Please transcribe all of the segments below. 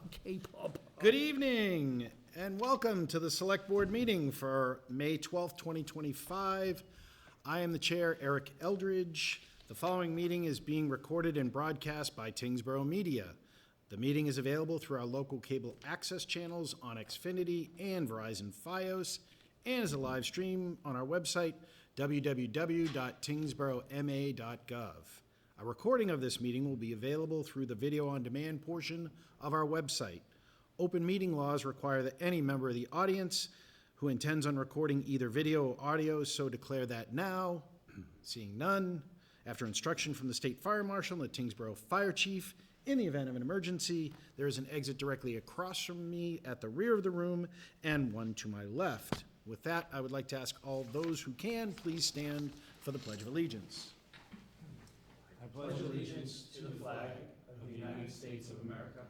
Okay, Bob. Good evening and welcome to the Select Board meeting for May 12th, 2025. I am the chair, Eric Eldridge. The following meeting is being recorded and broadcast by Tyngsborough Media. The meeting is available through our local cable access channels on Xfinity and Verizon Fios and is a live stream on our website, www.tyngsboroughma.gov. A recording of this meeting will be available through the video on demand portion of our website. Open meeting laws require that any member of the audience who intends on recording either video or audio so declare that now. Seeing none, after instruction from the State Fire Marshal and the Tyngsborough Fire Chief, in the event of an emergency, there is an exit directly across from me at the rear of the room and one to my left. With that, I would like to ask all those who can, please stand for the Pledge of Allegiance. I pledge allegiance to the flag of the United States of America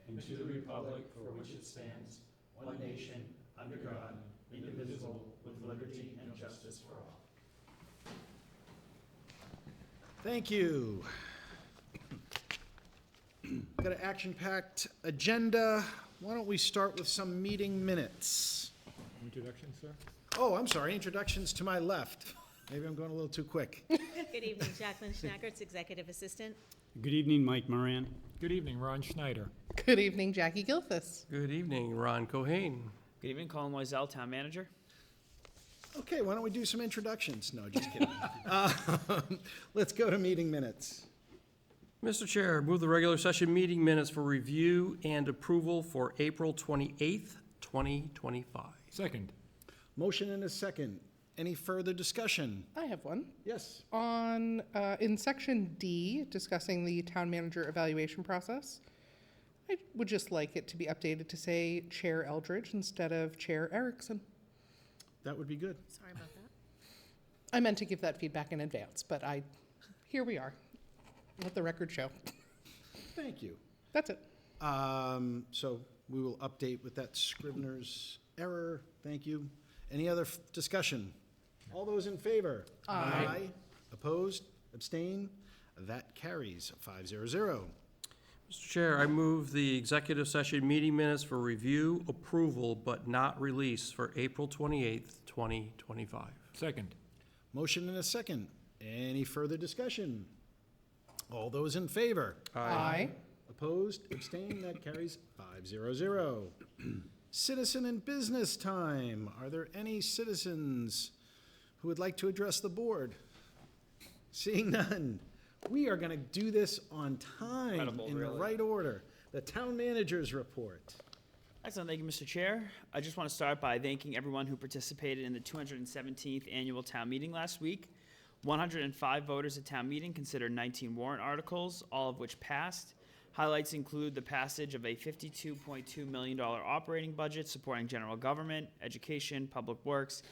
and to the republic for which it stands, one nation, under God, indivisible, with liberty and justice for all. Thank you. Got an action-packed agenda. Why don't we start with some meeting minutes? Introduction, sir? Oh, I'm sorry, introductions to my left. Maybe I'm going a little too quick. Good evening, Jacqueline Schnackertz, Executive Assistant. Good evening, Mike Moran. Good evening, Ron Schneider. Good evening, Jackie Gilfus. Good evening, Ron Cohane. Good evening, Colin Loisel, Town Manager. Okay, why don't we do some introductions? No, just kidding. Let's go to meeting minutes. Mr. Chair, move the regular session meeting minutes for review and approval for April 28th, 2025. Second. Motion and a second. Any further discussion? I have one. Yes. In section D, discussing the town manager evaluation process, I would just like it to be updated to say Chair Eldridge instead of Chair Erickson. That would be good. Sorry about that. I meant to give that feedback in advance, but here we are. Let the record show. Thank you. That's it. So we will update with that Scrivener's error. Thank you. Any other discussion? All those in favor? Aye. Opposed? Abstain? That carries 5-0. Mr. Chair, I move the executive session meeting minutes for review, approval, but not release for April 28th, 2025. Second. Motion and a second. Any further discussion? All those in favor? Aye. Opposed? Abstain? That carries 5-0. Citizen and business time. Are there any citizens who would like to address the board? Seeing none, we are going to do this on time. Incredible, in really. the right order. The town manager's report. Excellent, thank you, Mr. Chair. I just want to start by thanking everyone who participated in the 217th annual town meeting last week. 105 voters at town meeting considered 19 warrant articles, all of which passed. Highlights include the passage of a $52.2 million operating budget supporting general government, education, public works,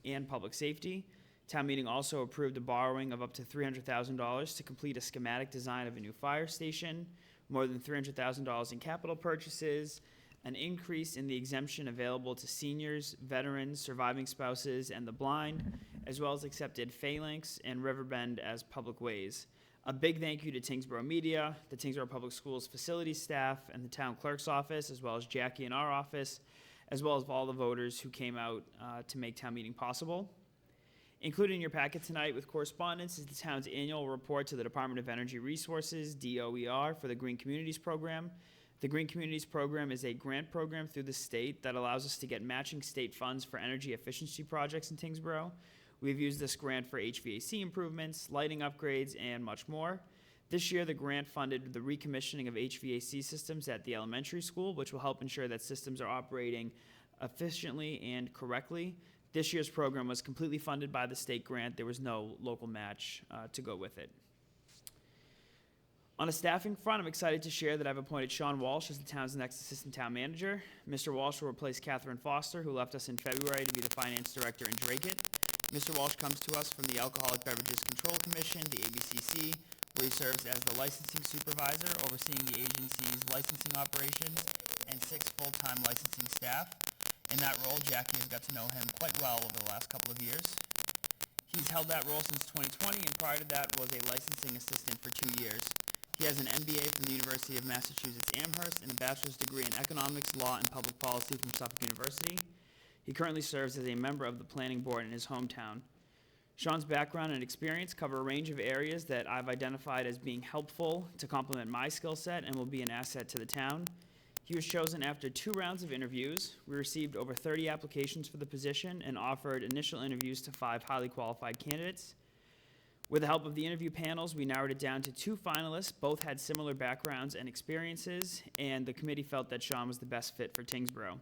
and public safety. Town meeting also approved a borrowing of up to $300,000 to complete a schematic design of a new fire station, more than $300,000 in capital purchases, an increase in the exemption available to seniors, veterans, surviving spouses, and the blind, as well as accepted phalanx and Riverbend as public ways. A big thank you to Tyngsborough Media, the Tyngsborough Public Schools facilities staff, and the town clerk's office, as well as Jackie in our office, as well as all the voters who came out to make town meeting possible. Included in your packet tonight with correspondence is the town's annual report to the Department of Energy Resources, DOER, for the Green Communities Program. The Green Communities Program is a grant program through the state that allows us to get matching state funds for energy efficiency projects in Tyngsborough. We've used this grant for HVAC improvements, lighting upgrades, and much more. This year, the grant funded the recommissioning of HVAC systems at the elementary school, which will help ensure that systems are operating efficiently and correctly. This year's program was completely funded by the state grant. There was no local match to go with it. On a staffing front, I'm excited to share that I've appointed Sean Walsh as the town's next assistant town manager. Mr. Walsh will replace Catherine Foster, who left us in February to be the finance director in Dracut. Mr. Walsh comes to us from the Alcoholic Beverages Control Commission, the ABCC, where he serves as the licensing supervisor, overseeing the agency's licensing operations and 6 full-time licensing staff. In that role, Jackie has got to know him quite well over the last couple of years. He's held that role since 2020, and prior to that was a licensing assistant for 2 years. He has an MBA from the University of Massachusetts Amherst and a bachelor's degree in economics, law, and public policy from Suffolk University. He currently serves as a member of the planning board in his hometown. Sean's background and experience cover a range of areas that I've identified as being helpful to complement my skill set and will be an asset to the town. He was chosen after 2 rounds of interviews. We received over 30 applications for the position and offered initial interviews to 5 highly qualified candidates. With the help of the interview panels, we narrowed it down to 2 finalists. Both had similar backgrounds and experiences, and the committee felt that Sean was the best fit for Tyngsborough.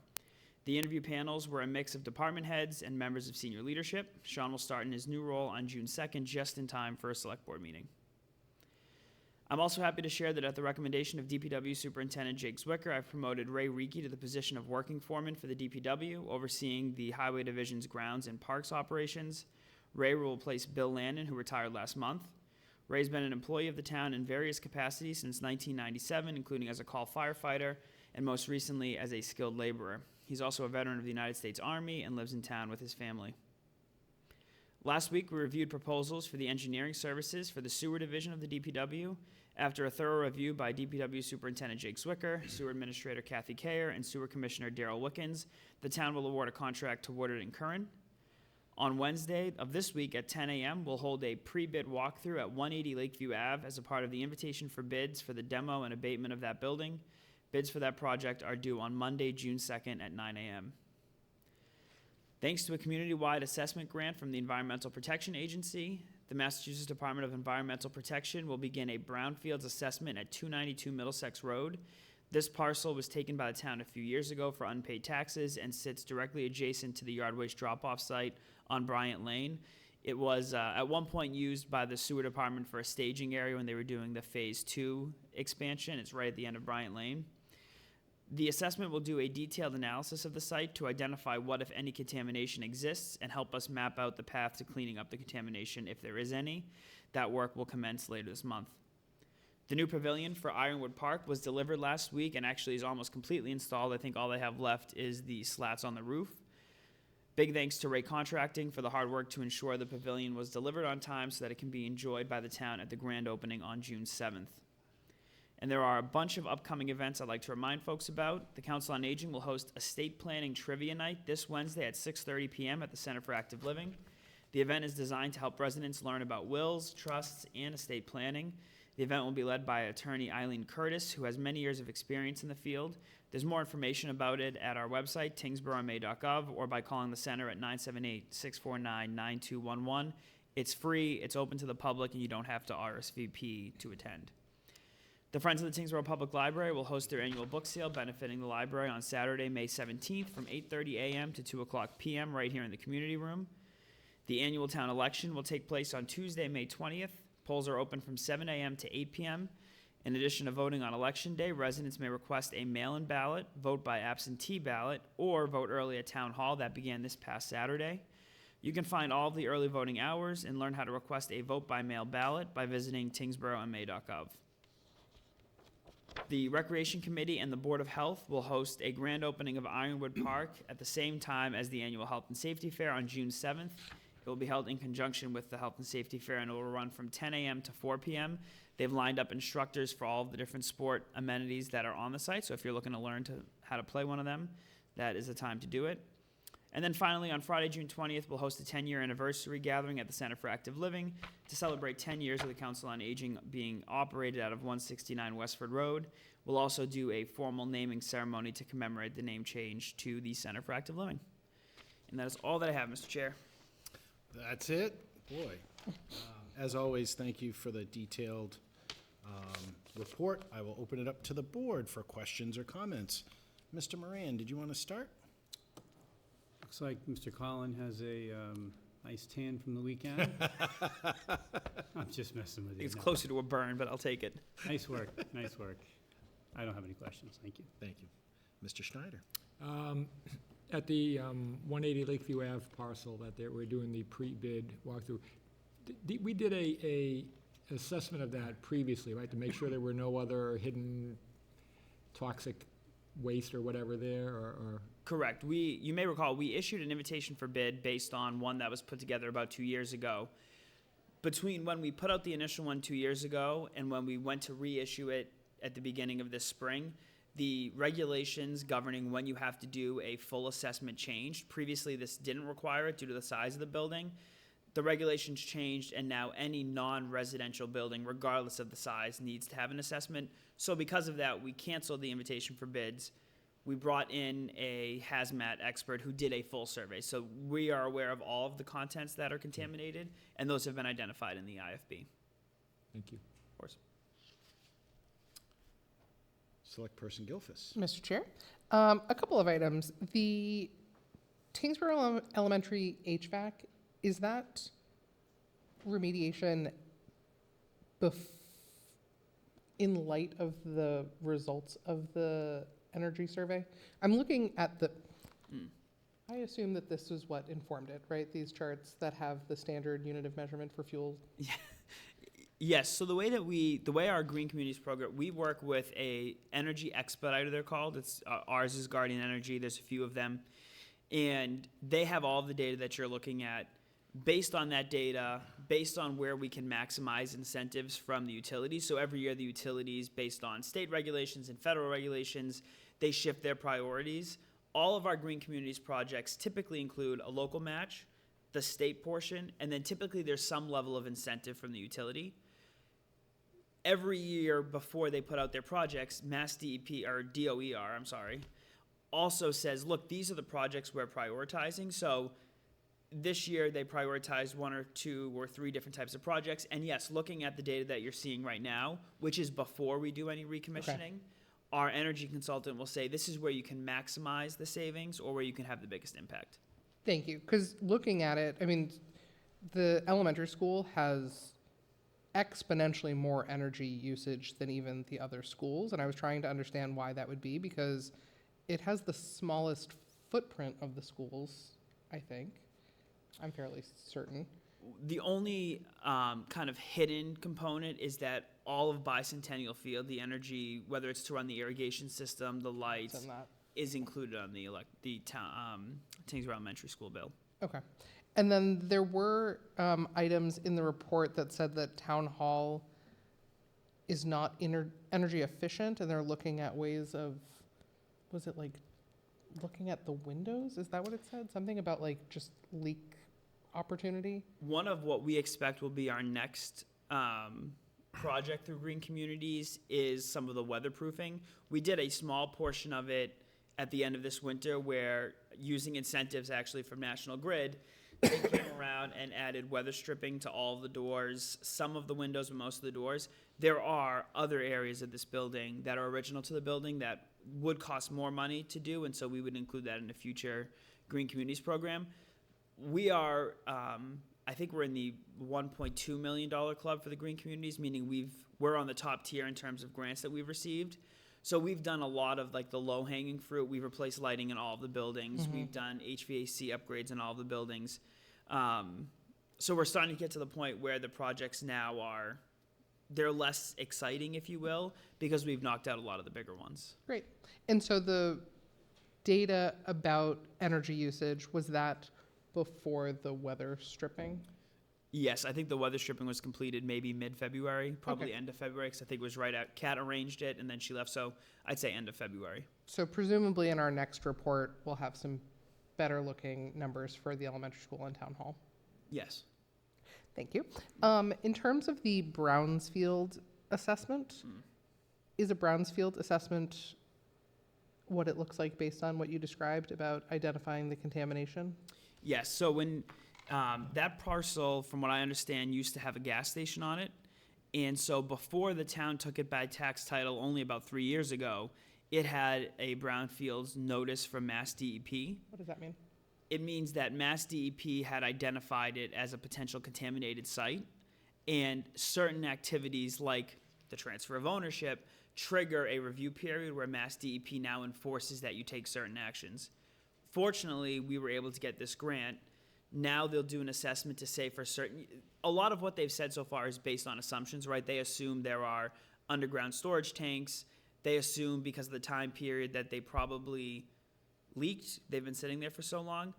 The interview panels were a mix of department heads and members of senior leadership. Sean will start in his new role on June 2nd, just in time for a select board meeting. I'm also happy to share that at the recommendation of DPW Superintendent Jake Zwicker, I've promoted Ray Reiki to the position of working foreman for the DPW, overseeing the Highway Division's grounds and parks operations. Ray will replace Bill Landon, who retired last month. Ray's been an employee of the town in various capacities since 1997, including as a call firefighter and most recently as a skilled laborer. He's also a veteran of the United States Army and lives in town with his family. Last week, we reviewed proposals for the engineering services for the sewer division of the DPW. After a thorough review by DPW Superintendent Jake Zwicker, Sewer Administrator Kathy Kayer, and Sewer Commissioner Darrell Wickens, the town will award a contract to Woodard and Curran. On Wednesday of this week at 10 a.m., we'll hold a pre-bid walkthrough at 180 Lakeview Ave as a part of the invitation for bids for the demo and abatement of that building. Bids for that project are due on Monday, June 2nd at 9 a.m. Thanks to a community-wide assessment grant from the Environmental Protection Agency, the Massachusetts Department of Environmental Protection will begin a brownfields assessment at 292 Middlesex Road. This parcel was taken by the town a few years ago for unpaid taxes and sits directly adjacent to the yard waste drop-off site on Bryant Lane. It was at one point used by the sewer department for a staging area when they were doing the Phase 2 expansion. It's right at the end of Bryant Lane. The assessment will do a detailed analysis of the site to identify what, if any, contamination exists and help us map out the path to cleaning up the contamination if there is any. That work will commence later this month. The new pavilion for Ironwood Park was delivered last week and actually is almost completely installed. I think all they have left is the slats on the roof. Big thanks to Ray Contracting for the hard work to ensure the pavilion was delivered on time so that it can be enjoyed by the town at the grand opening on June 7th. And there are a bunch of upcoming events I'd like to remind folks about. The Council on Aging will host estate planning trivia night this Wednesday at 6:30 p.m. at the Center for Active Living. The event is designed to help residents learn about wills, trusts, and estate planning. The event will be led by attorney Eileen Curtis, who has many years of experience in the field. There's more information about it at our website, tyngsboroughma.gov, or by calling the center at 978-649-9211. It's free, it's open to the public, and you don't have to RSVP to attend. The Friends of the Tyngsborough Public Library will host their annual book sale benefiting the library on Saturday, May 17th from 8:30 a.m. to 2 o'clock p.m. right here in the community room. The annual town election will take place on Tuesday, May 20th. Polls are open from 7 a.m. to 8 p.m. In addition to voting on Election Day, residents may request a mail-in ballot, vote by absentee ballot, or vote early at Town Hall. That began this past Saturday. You can find all of the early voting hours and learn how to request a vote-by-mail ballot by visiting tyngsboroughma.gov. The Recreation Committee and the Board of Health will host a grand opening of Ironwood Park at the same time as the annual Health and Safety Fair on June 7th. It will be held in conjunction with the Health and Safety Fair, and it will run from 10 a.m. to 4 p.m. They've lined up instructors for all of the different sport amenities that are on the site, so if you're looking to learn how to play one of them, that is the time to do it. And then finally, on Friday, June 20th, we'll host a 10-year anniversary gathering at the Center for Active Living to celebrate 10 years of the Council on Aging being operated out of 169 Westford Road. We'll also do a formal naming ceremony to commemorate the name change to the Center for Active Living. And that is all that I have, Mr. Chair. That's it? Boy. As always, thank you for the detailed report. I will open it up to the board for questions or comments. Mr. Moran, did you want to start? Looks like Mr. Collin has a nice tan from the weekend. I'm just messing with you. It's No. closer to a burn, but I'll take it. Nice work, nice work. I don't have any questions, thank you. Thank you. Mr. Schneider? At the 180 Lakeview Ave parcel that we're doing the pre-bid walkthrough, we did a assessment of that previously, right, to make sure there were no other hidden toxic waste or whatever there, or? Correct. You may recall, we issued an invitation for bid based on one that was put together about 2 years ago. between when we put out the initial one 2 years ago and when we went to reissue it at the beginning of this spring, the regulations governing when you have to do a full assessment changed. Previously, this didn't require it due to the size of the building. The regulations changed, and now any non-residential building, regardless of the size, needs to have an assessment. So because of that, we canceled the invitation for bids. We brought in a hazmat expert who did a full survey. So we are aware of all of the contents that are contaminated, and those have been identified in the IFB. Thank you. Of course. Select Person Gilfus. Mr. Chair, a couple of items. The Tyngsborough Elementary HVAC, is that remediation in light of the results of the energy survey? I'm looking at the, I assume that this is what informed it, right? These charts that have the standard unit of measurement for fuel. Yes, so the way our Green Communities program, we work with a energy expediter, they're called. It's ours is Guardian Energy. There's a few of them, and they have all of the data that you're looking at. Based on that data, based on where we can maximize incentives from the utilities. So every year the utilities, based on state regulations and federal regulations, they shift their priorities. All of our Green Communities projects typically include a local match, the state portion, and then typically there's some level of incentive from the utility. Every year before they put out their projects, Mass DEP, or DOER, also says, look, these are the projects we're prioritizing. So this year they prioritized 1 or 2 or 3 different types of projects. And yes, looking at the data that you're seeing right now, which is before we do any recommissioning, our energy consultant will say this is where you can maximize the savings or where you can have the biggest impact. Thank you, because looking at it, I mean, the elementary school has exponentially more energy usage than even the other schools, and I was trying to understand why that would be, because it has the smallest footprint of the schools, I think. I'm fairly certain. The only kind of hidden component is that all of Bicentennial Field, the energy, whether it's to run the irrigation system, the lights, Than that. is included on the Tyngsborough Elementary School bill. Okay. And then there were items in the report that said that town hall is not energy efficient, and they're looking at ways of, was it like looking at the windows? Is that what it said? Something about like just leak opportunity? One of what we expect will be our next project through Green Communities is some of the weatherproofing. We did a small portion of it at the end of this winter where, using incentives actually from National Grid, they came around and added weather stripping to all of the doors, some of the windows, but most of the doors. There are other areas of this building that are original to the building that would cost more money to do, and so we would include that in a future Green Communities program. We are, I think we're in the $1.2 million club for the Green Communities, meaning we're on the top tier in terms of grants that we've received. So we've done a lot of like the low-hanging fruit. We've replaced lighting in all of the buildings. Mm-hmm. We've done HVAC upgrades in all of the buildings. So we're starting to get to the point where the projects now they're less exciting, if you will, because we've knocked out a lot of the bigger ones. Great. And so the data about energy usage, was that before the weather stripping? Yes, I think the weather stripping was completed maybe mid-February, probably Okay. end of February, because I think it was right out. Kat arranged it, and then she left, so I'd say end of February. So presumably in our next report, we'll have some better looking numbers for the elementary school and town hall. Yes. Thank you. In terms of the Brownsfield assessment, is a Brownsfield assessment what it looks like based on what you described about identifying the contamination? Yes, so when that parcel, from what I understand, used to have a gas station on it. And so before the town took it by tax title only about 3 years ago, it had a brownfields notice from Mass DEP. What does that mean? It means that Mass DEP had identified it as a potential contaminated site, and certain activities like the transfer of ownership trigger a review period where Mass DEP now enforces that you take certain actions. Fortunately, we were able to get this grant. Now they'll do an assessment to say for certain, a lot of what they've said so far is based on assumptions, right? They assume there are underground storage tanks. They assume because of the time period that they probably leaked, they've been sitting there for so long.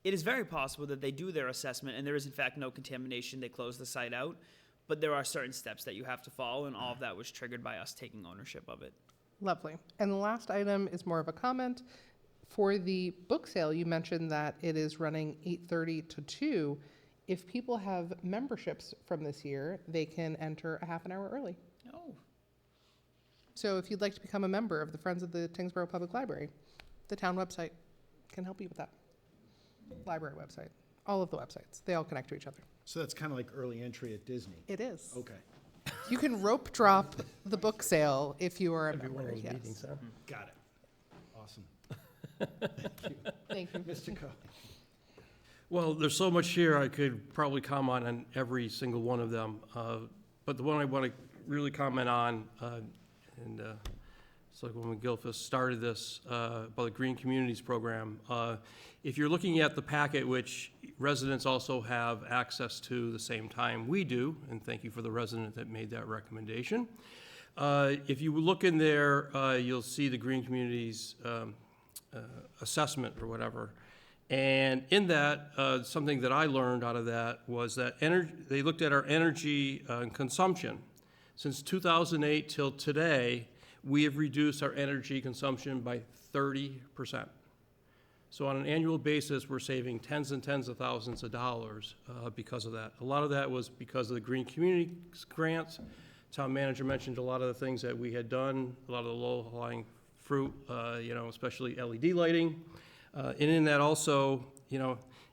It is very possible that they do their assessment and there is in fact no contamination, they close the site out, but there are certain steps that you have to follow, and all of that was triggered by us taking ownership of it. Lovely. And the last item is more of a comment. For the book sale, you mentioned that it is running 8:30 to 2. If people have memberships from this year, they can enter a half an hour early. Oh. So if you'd like to become a member of the Friends of the Tyngsborough Public Library, the town website can help you with that. Library website, all of the websites, they all connect to each other. So that's kind of like early entry at Disney. It is. Okay, You can rope drop the book sale if you are a Every one member, of those yes. meetings, huh? got it. Awesome. Thank you. Mr. Coe. Well, there's so much here, I could probably comment on every single one of them. But the one I want to really comment on, and Selectwoman Gilfus started this, about the Green Communities Program. If you're looking at the packet, which residents also have access to the same time we do, and thank you for the resident that made that recommendation. If you look in there, you'll see the Green Communities assessment or whatever. And in that, something that I learned out of that was that they looked at our energy consumption. Since 2008 till today, we have reduced our energy consumption by 30%. So on an annual basis, we're saving tens and tens of thousands of dollars because of that. A lot of that was because of the Green Communities grants. Town manager mentioned a lot of the things that we had done, a lot of the low-lying fruit, especially LED lighting. And in that also,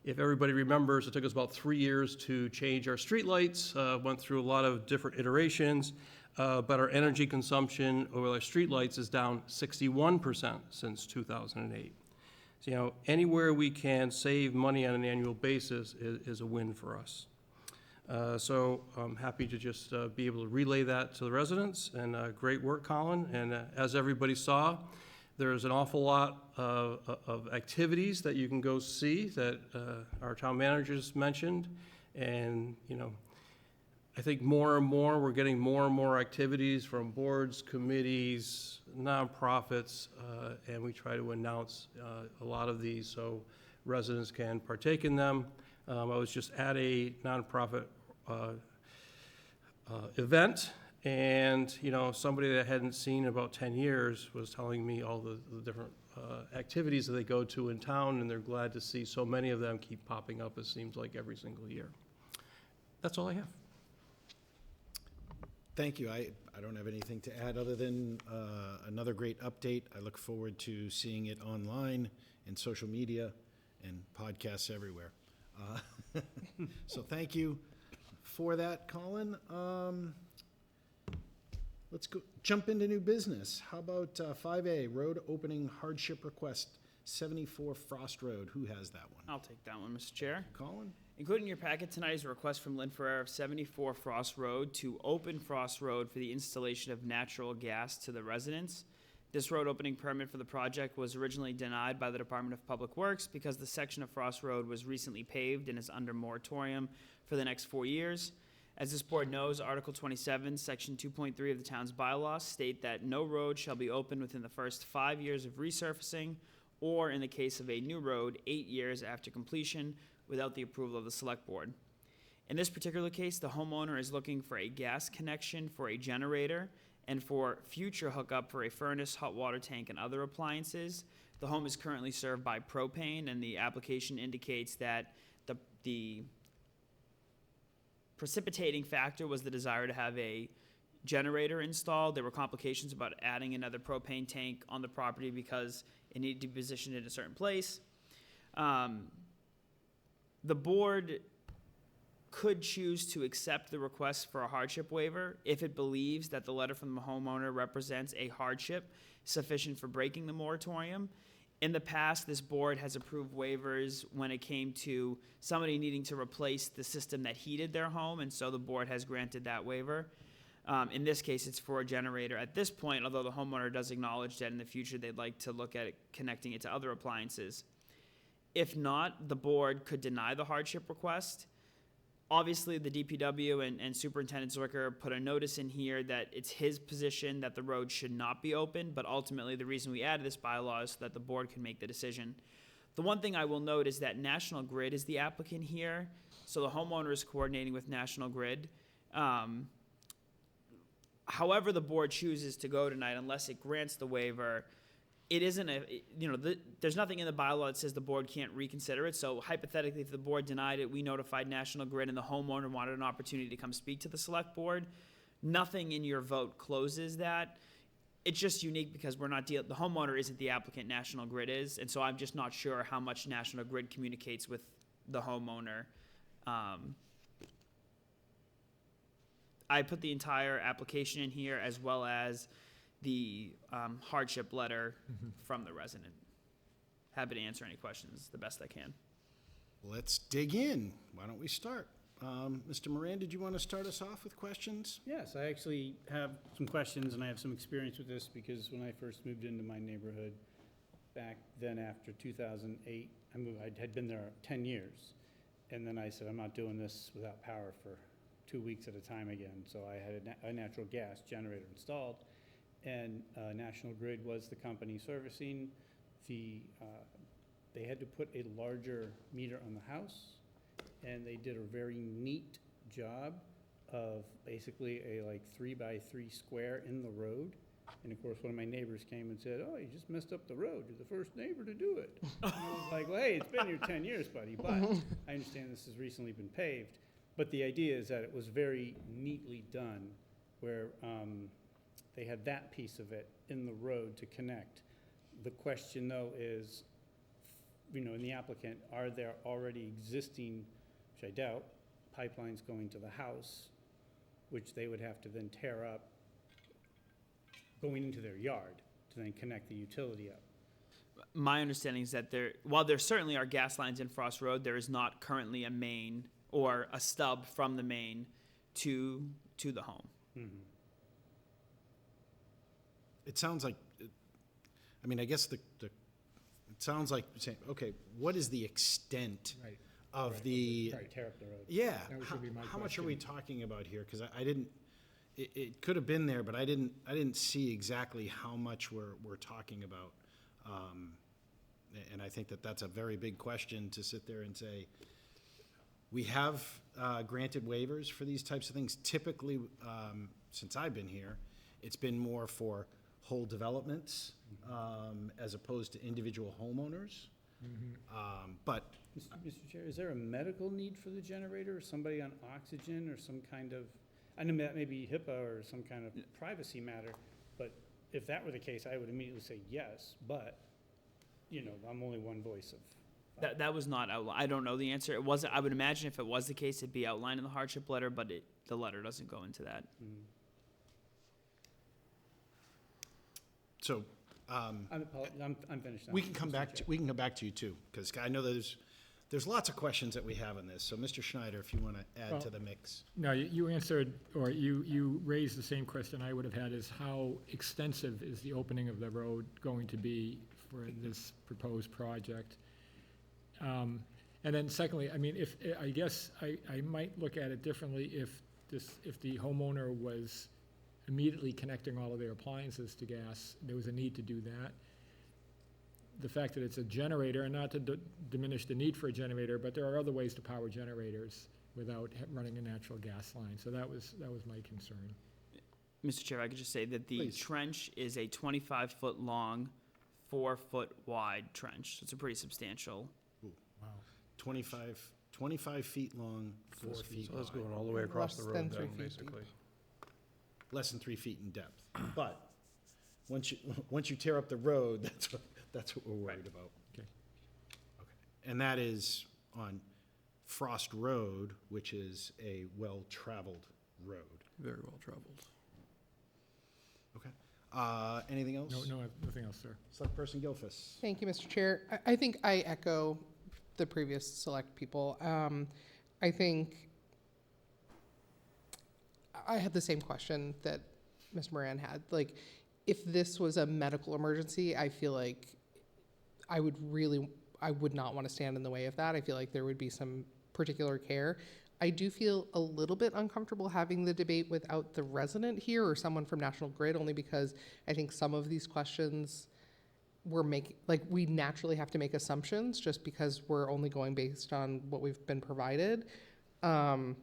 if everybody remembers, it took us about 3 years to change our streetlights, went through a lot of different iterations, but our energy consumption over our streetlights is down 61% since 2008. So, anywhere we can save money on an annual basis is a win for us. So I'm happy to just be able to relay that to the residents, and great work, Colin. And as everybody saw, there's an awful lot of activities that you can go see that our town managers mentioned. And, I think more and more, we're getting more and more activities from boards, committees, nonprofits, and we try to announce a lot of these so residents can partake in them. I was just at a nonprofit event, and somebody that I hadn't seen in about 10 years was telling me all the different activities that they go to in town, and they're glad to see so many of them keep popping up, it seems like, every single year. That's all I have. Thank you. I don't have anything to add other than another great update. I look forward to seeing it online and social media and podcasts everywhere. So thank you for that, Colin. Let's jump into new business. How about 5A, road opening hardship request, 74 Frost Road. Who has that one? I'll take that one, Mr. Chair. Colin? Included in your packet tonight is a request from Lynn Ferrer of 74 Frost Road to open Frost Road for the installation of natural gas to the residents. This road opening permit for the project was originally denied by the Department of Public Works because the section of Frost Road was recently paved and is under moratorium for the next 4 years. As this board knows, Article 27, Section 2.3 of the town's bylaws state that no road shall be opened within the first 5 years of resurfacing, or in the case of a new road, 8 years after completion, without the approval of the select board. In this particular case, the homeowner is looking for a gas connection for a generator and for future hookup for a furnace, hot water tank, and other appliances. The home is currently served by propane, and the application indicates that the precipitating factor was the desire to have a generator installed. There were complications about adding another propane tank on the property because it needed to be positioned in a certain place. The board could choose to accept the request for a hardship waiver if it believes that the letter from the homeowner represents a hardship sufficient for breaking the moratorium. In the past, this board has approved waivers when it came to somebody needing to replace the system that heated their home, and so the board has granted that waiver. In this case, it's for a generator. At this point, although the homeowner does acknowledge that in the future they'd like to look at connecting it to other appliances. If not, the board could deny the hardship request. Obviously, the DPW and Superintendent Zwicker put a notice in here that it's his position that the road should not be open, but ultimately the reason we added this bylaw is so that the board can make the decision. The one thing I will note is that National Grid is the applicant here, so the homeowner is coordinating with National Grid. However the board chooses to go tonight, unless it grants the waiver, it isn't there's nothing in the bylaw that says the board can't reconsider it. So hypothetically, if the board denied it, we notified National Grid and the homeowner wanted an opportunity to come speak to the select board. Nothing in your vote closes that. It's just unique because we're not the homeowner isn't the applicant, National Grid is, and so I'm just not sure how much National Grid communicates with the homeowner. I put the entire application in here as well as the hardship letter from the resident. Happy to answer any questions the best I can. Let's dig in. Why don't we start? Mr. Moran, did you want to start us off with questions? Yes, I actually have some questions, and I have some experience with this because when I first moved into my neighborhood, back then after 2008, I had been there 10 years. And then I said, I'm not doing this without power for 2 weeks at a time again. So I had a natural gas generator installed, and National Grid was the company servicing. They had to put a larger meter on the house, and they did a very neat job of basically a 3x3 square in the road. And of course, one of my neighbors came and said, oh, you just messed up the road. You're the first neighbor to do it. And I was like, well, hey, it's been here 10 years, buddy, but I understand this has recently been paved. But the idea is that it was very neatly done, where they had that piece of it in the road to connect. The question, though, is, in the applicant, are there already existing, which I doubt, pipelines going to the house, which they would have to then tear up, going into their yard to then connect the utility up? My understanding is that while there certainly are gas lines in Frost Road, there is not currently a main or a stub from the main to the home. Mm-hmm. It sounds like, I guess it sounds like saying, okay, what is the extent Right. of Right. the, Right. Tear up the road. yeah, That should be my how much are we question. talking about here? Because I didn't, it could have been there, but I didn't see exactly how much we're talking about. And I think that's a very big question to sit there and say, we have granted waivers for these types of things. Typically, since I've been here, it's been more for whole developments as opposed to individual homeowners. But Mr. Chair, is there a medical need for the generator, or somebody on oxygen, or some kind of, I know that may be HIPAA or some kind of privacy matter, but if that were the case, I would immediately say yes, but, I'm only one voice of. That was not outlined. I don't know the answer. It wasn't. I would imagine if it was the case, it'd be outlined in the hardship letter, but the letter doesn't go into that. so I'm finished now. we can come Mr. back Chair. we can come back to you too, because I know there's lots of questions that we have on this. So Mr. Schneider, if you want to add to the mix. No, you answered, or you raised the same question I would have had, is how extensive is the opening of the road going to be for this proposed project? And then secondly, I guess I might look at it differently if the homeowner was immediately connecting all of their appliances to gas, there was a need to do that. The fact that it's a generator, and not to diminish the need for a generator, but there are other ways to power generators without running a natural gas line. So that was my concern. Mr. Chair, I could just say that the Please. trench is a 25-foot long, 4-foot wide trench. So it's a pretty substantial. Wow. 25 feet long, 4 feet So that's wide. going all the way across the Less than road 3 then, feet deep. basically. Less than 3 feet in depth. But once you tear up the road, that's what we're worried about. Okay. Okay. And that is on Frost Road, which is a well-traveled road. Very well traveled. Okay. Anything else? No, nothing else, sir. Select Person Gilfus. Thank you, Mr. Chair. I think I echo the previous select people. I think I had the same question that Mr. Moran had. Like, if this was a medical emergency, I feel like I would not want to stand in the way of that. I feel like there would be some particular care. I do feel a little bit uncomfortable having the debate without the resident here or someone from National Grid, only because I think some of these questions we naturally have to make assumptions just because we're only going based on what we've been provided. I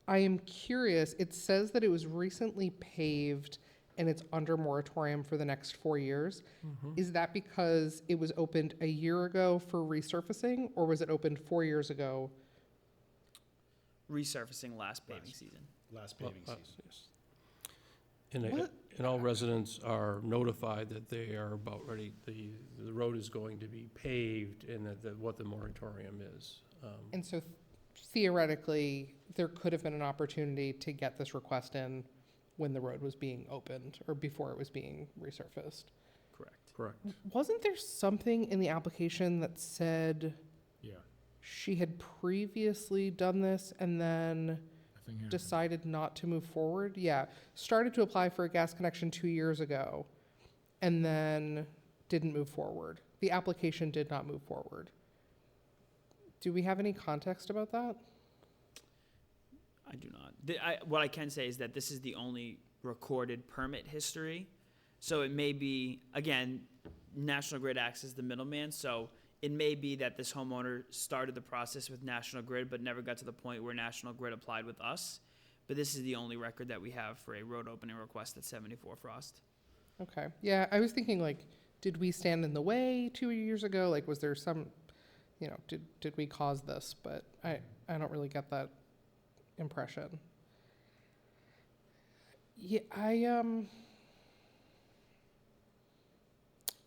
am curious, it says that it was recently paved and it's under moratorium for the next 4 years. Is that because it was opened a year ago for resurfacing, or was it opened 4 years ago? Resurfacing last paving Last. season. Last paving season. Yes. And all residents are notified that they are about ready, the road is going to be paved and that what the moratorium is. And so theoretically, there could have been an opportunity to get this request in when the road was being opened or before it was being resurfaced. Correct. Correct. Wasn't there something in the application that said Yeah. she had previously done this and then I think, yeah. decided not to move forward? Yeah, started to apply for a gas connection 2 years ago and then didn't move forward. The application did not move forward. Do we have any context about that? I do not. What I can say is that this is the only recorded permit history. So it may be, again, National Grid acts as the middleman, so it may be that this homeowner started the process with National Grid but never got to the point where National Grid applied with us. But this is the only record that we have for a road opening request at 74 Frost. Okay. Yeah, I was thinking, like, did we stand in the way 2 years ago? Like, was there some, did we cause this? But I don't really get that impression. Yeah,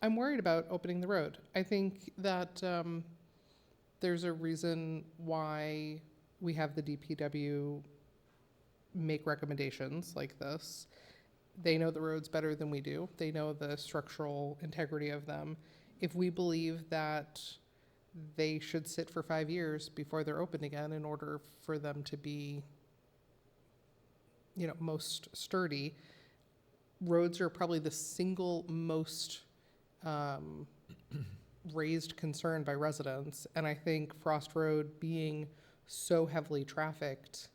I'm worried about opening the road. I think that there's a reason why we have the DPW make recommendations like this. They know the roads better than we do. They know the structural integrity of them. If we believe that they should sit for 5 years before they're open again in order for them to be, most sturdy, roads are probably the single most raised concern by residents. And I think Frost Road being so heavily trafficked,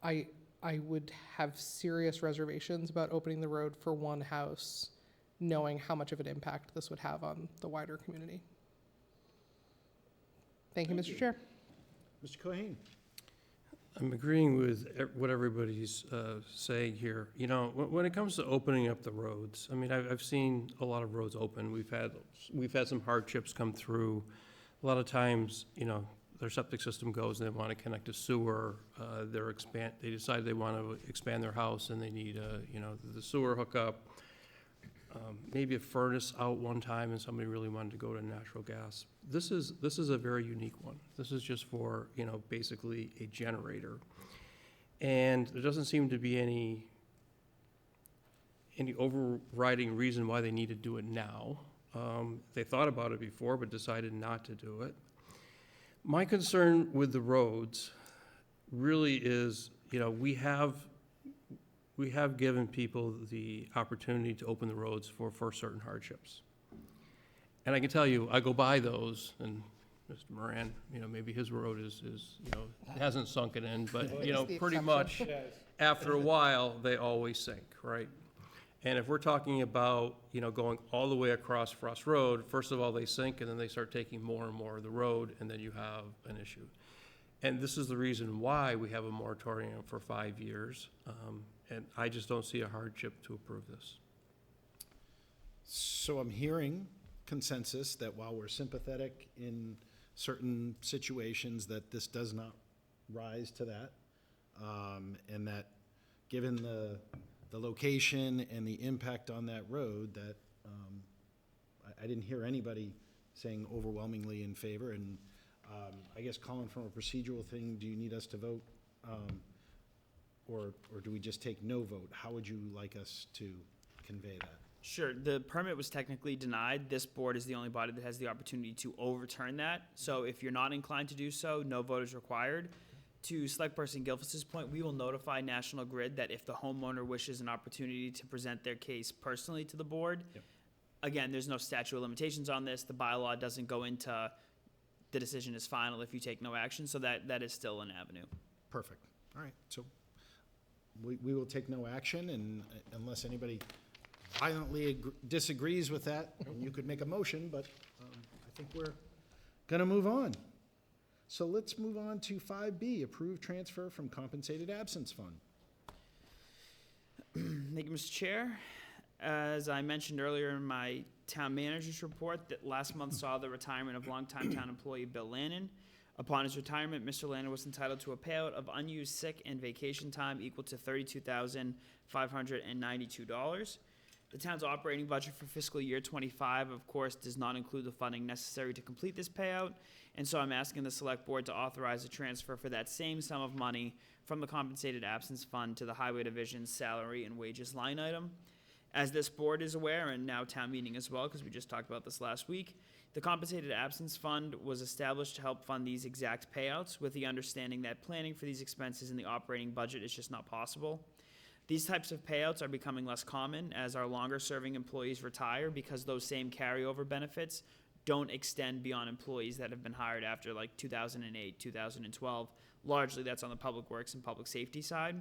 I would have serious reservations about opening the road for one house, knowing how much of an impact this would have on the wider community. Thank you, Mr. Chair. Mr. Cohen? I'm agreeing with what everybody's saying here. When it comes to opening up the roads, I mean, I've seen a lot of roads open. We've had some hardships come through. A lot of times, their septic system goes and they want to connect to sewer. They decide they want to expand their house and they need the sewer hookup. Maybe a furnace out one time and somebody really wanted to go to natural gas. This is a very unique one. This is just for, basically a generator. And there doesn't seem to be any overriding reason why they need to do it now. They thought about it before but decided not to do it. My concern with the roads really is, we have given people the opportunity to open the roads for certain hardships. And I can tell you, I go by those, and Mr. Moran, maybe his road is hasn't sunk it in, but, pretty much after a while, they always sink, right? And if we're talking about, going all the way across Frost Road, first of all, they sink, and then they start taking more and more of the road, and then you have an issue. And this is the reason why we have a moratorium for 5 years. And I just don't see a hardship to approve this. So I'm hearing consensus that while we're sympathetic in certain situations, that this does not rise to that. And that given the location and the impact on that road, that I didn't hear anybody saying overwhelmingly in favor. And I guess, Colin, from a procedural thing, do you need us to vote? Or do we just take no vote? How would you like us to convey that? Sure. The permit was technically denied. This board is the only body that has the opportunity to overturn that. So if you're not inclined to do so, no vote is required. To Select Person Gilfus's point, we will notify National Grid that if the homeowner wishes an opportunity to present their case personally to the board, again, there's no statute of limitations on this. The bylaw doesn't go into the decision is final if you take no action, so that is still an avenue. Perfect. All right. So we will take no action, and unless anybody violently disagrees with that, and you could make a motion, but I think we're going to move on. So let's move on to 5B, approve transfer from compensated absence fund. Thank you, Mr. Chair. As I mentioned earlier in my town manager's report, that last month saw the retirement of longtime town employee Bill Lannon. Upon his retirement, Mr. Lannon was entitled to a payout of unused sick and vacation time equal to $32,592. The town's operating budget for fiscal year '25, of course, does not include the funding necessary to complete this payout, and so I'm asking the select board to authorize a transfer for that same sum of money from the compensated absence fund to the highway division's salary and wages line item. As this board is aware, and now town meeting as well, because we just talked about this last week, the compensated absence fund was established to help fund these exact payouts, with the understanding that planning for these expenses in the operating budget is just not possible. These types of payouts are becoming less common as our longer-serving employees retire, because those same carryover benefits don't extend beyond employees that have been hired after like 2008, 2012. Largely, that's on the public works and public safety side.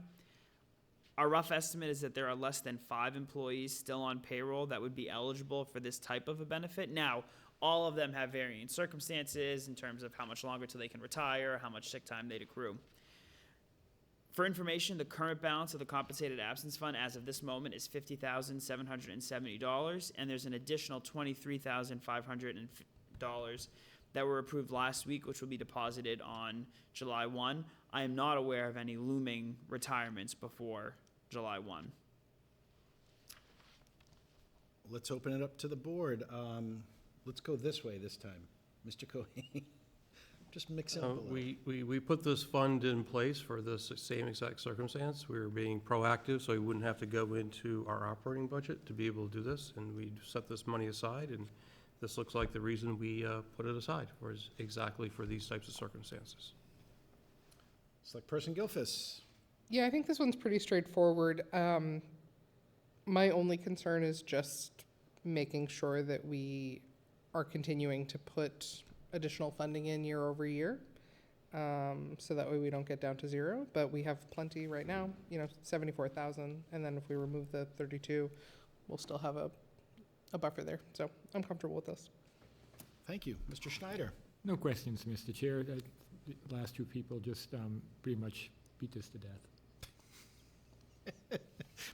Our rough estimate is that there are less than 5 employees still on payroll that would be eligible for this type of a benefit. Now, all of them have varying circumstances in terms of how much longer till they can retire, how much sick time they'd accrue. For information, the current balance of the compensated absence fund as of this moment is $50,770, and there's an additional $23,500 that were approved last week, which will be deposited on July 1. I am not aware of any looming retirements before July 1. Let's open it up to the board. Let's go this way this time. Mr. Cohen, just mix it up a little. We put this fund in place for this same exact circumstance. We were being proactive, so we wouldn't have to go into our operating budget to be able to do this, and we set this money aside, and this looks like the reason we put it aside, was exactly for these types of circumstances. Select Person Gilfus. Yeah, I think this one's pretty straightforward. My only concern is just making sure that we are continuing to put additional funding in year over year, so that way we don't get down to zero. But we have plenty right now, 74,000, and then if we remove the 32, we'll still have a buffer there. So I'm comfortable with this. Thank you. Mr. Schneider. No questions, Mr. Chair. The last two people just pretty much beat this to death.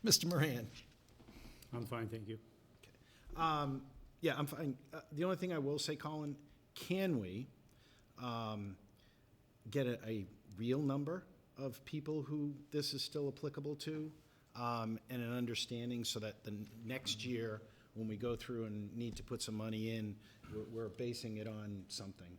Mr. Moran. I'm fine, thank you. Yeah, I'm fine. The only thing I will say, Colin, can we get a real number of people who this is still applicable to, and an understanding so that the next year, when we go through and need to put some money in, we're basing it on something.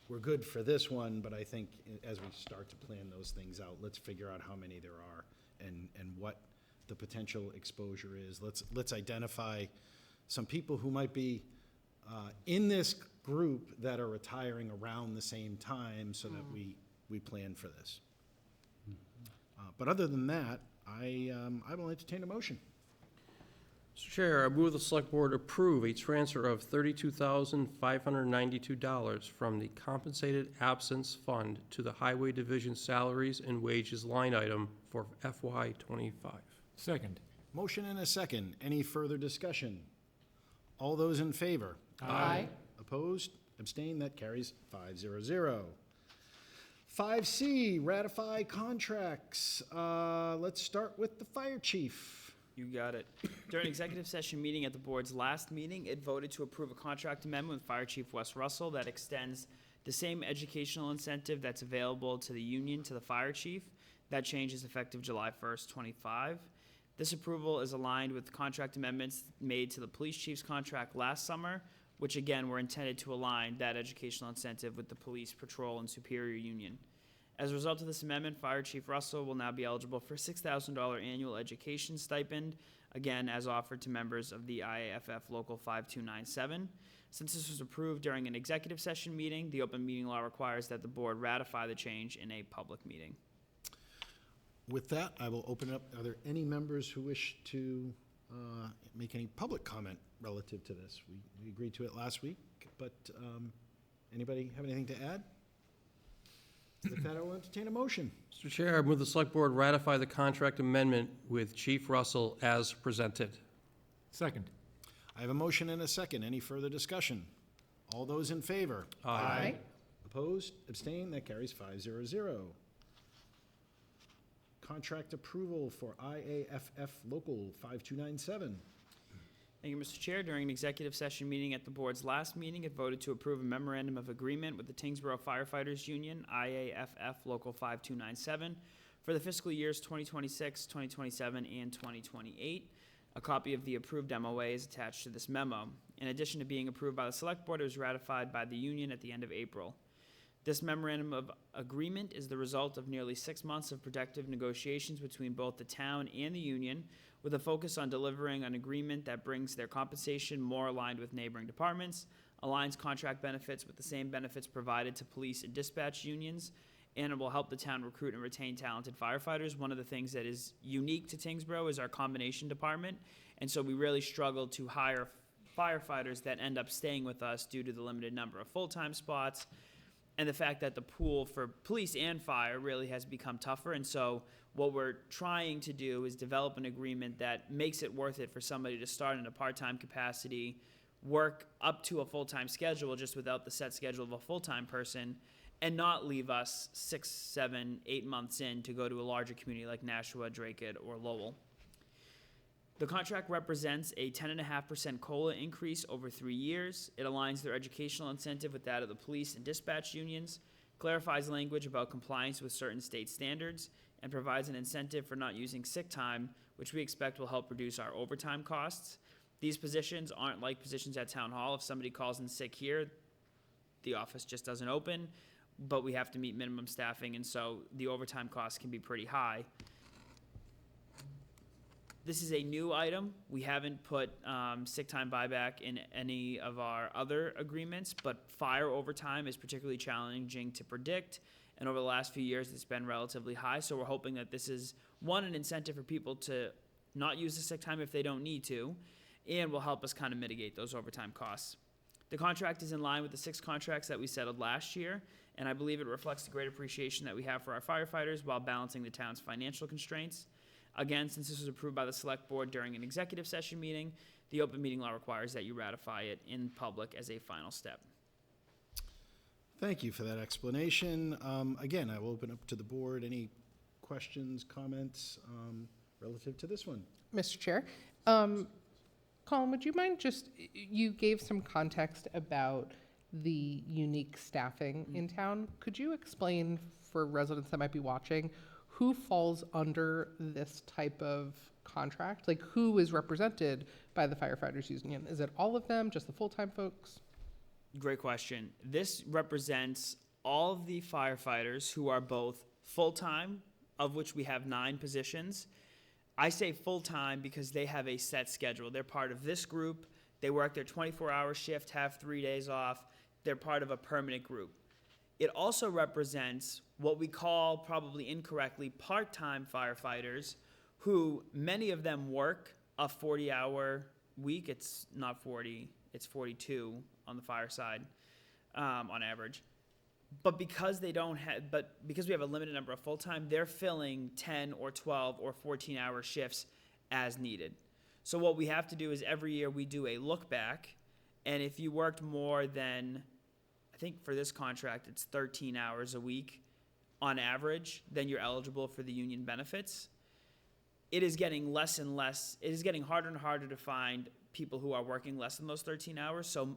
We're good for this one, but I think as we start to plan those things out, let's figure out how many there are and what the potential exposure is. Let's identify some people who might be in this group that are retiring around the same time so that we plan for this. But other than that, I will entertain a motion. Mr. Chair, I move the Select Board approve a transfer of $32,592 from the Compensated Absence Fund to the Highway Division Salaries and Wages line item for FY '25. Second. Motion and a second. Any further discussion? All those in favor? Aye. Opposed? Abstained? That carries 5-0-0. 5C, ratify contracts. Let's start with the fire chief. You got it. During executive session meeting at the board's last meeting, it voted to approve a contract amendment with Fire Chief Wes Russell that extends the same educational incentive that's available to the union to the fire chief. That change is effective July 1st, 25. This approval is aligned with contract amendments made to the police chief's contract last summer, which again were intended to align that educational incentive with the police, patrol, and superior union. As a result of this amendment, Fire Chief Russell will now be eligible for a $6,000 annual education stipend, again, as offered to members of the IAFF Local 5297. Since this was approved during an executive session meeting, the open meeting law requires that the board ratify the change in a public meeting. With that, I will open it up. Are there any members who wish to make any public comment relative to this? We agreed to it last week, but anybody have anything to add? With that, I will entertain a motion. Mr. Chair, I move the Select Board ratify the contract amendment with Chief Russell as presented. Second. I have a motion and a second. Any further discussion? All those in favor? Aye. Opposed? Abstained? That carries 500. Contract approval for IAFF Local 5297. Thank you, Mr. Chair. During an executive session meeting at the board's last meeting, it voted to approve a memorandum of agreement with the Tyngsborough Firefighters Union, IAFF Local 5297, for the fiscal years 2026, 2027, and 2028. A copy of the approved MOA is attached to this memo. In addition to being approved by the Select Board, it was ratified by the union at the end of April. This memorandum of agreement is the result of nearly 6 months of productive negotiations between both the town and the union, with a focus on delivering an agreement that brings their compensation more aligned with neighboring departments, aligns contract benefits with the same benefits provided to police and dispatch unions, and it will help the town recruit and retain talented firefighters. One of the things that is unique to Tyngsborough is our combination department, and so we really struggle to hire firefighters that end up staying with us due to the limited number of full-time spots, and the fact that the pool for police and fire really has become tougher. And so what we're trying to do is develop an agreement that makes it worth it for somebody to start in a part-time capacity, work up to a full-time schedule just without the set schedule of a full-time person, and not leave us 6, 7, 8 months in to go to a larger community like Nashua, Drakewood, or Lowell. The contract represents a 10.5% COLA increase over 3 years. It aligns their educational incentive with that of the police and dispatch unions, clarifies language about compliance with certain state standards, and provides an incentive for not using sick time, which we expect will help reduce our overtime costs. These positions aren't like positions at Town Hall. If somebody calls in sick here, the office just doesn't open, but we have to meet minimum staffing, and so the overtime costs can be pretty high. This is a new item. We haven't put sick time buyback in any of our other agreements, but fire overtime is particularly challenging to predict, and over the last few years, it's been relatively high, so we're hoping that this is, one, an incentive for people to not use the sick time if they don't need to, and will help us kind of mitigate those overtime costs. The contract is in line with the 6 contracts that we settled last year, and I believe it reflects the great appreciation that we have for our firefighters while balancing the town's financial constraints. Again, since this was approved by the Select Board during an executive session meeting, the open meeting law requires that you ratify it in public as a final step. Thank you for that explanation. Again, I will open up to the board. Any questions, comments relative to this one? Mr. Chair, Colin, would you mind you gave some context about the unique staffing in town. Could you explain for residents that might be watching who falls under this type of contract? Like, who is represented by the firefighters union? Is it all of them, just the full-time folks? Great question. This represents all of the firefighters who are both full-time, of which we have 9 positions. I say full-time because they have a set schedule. They're part of this group. They work their 24-hour shift, have 3 days off. They're part of a permanent group. It also represents what we call, probably incorrectly, part-time firefighters, who many of them work a 40-hour week. It's not 40, it's 42 on the fire side, on average. But because we have a limited number of full-time, they're filling 10 or 12 or 14-hour shifts as needed. So what we have to do is every year we do a look back, and if you worked more than, I think for this contract, it's 13 hours a week on average, then you're eligible for the union benefits. It is getting less and less, it is getting harder and harder to find people who are working less than those 13 hours. So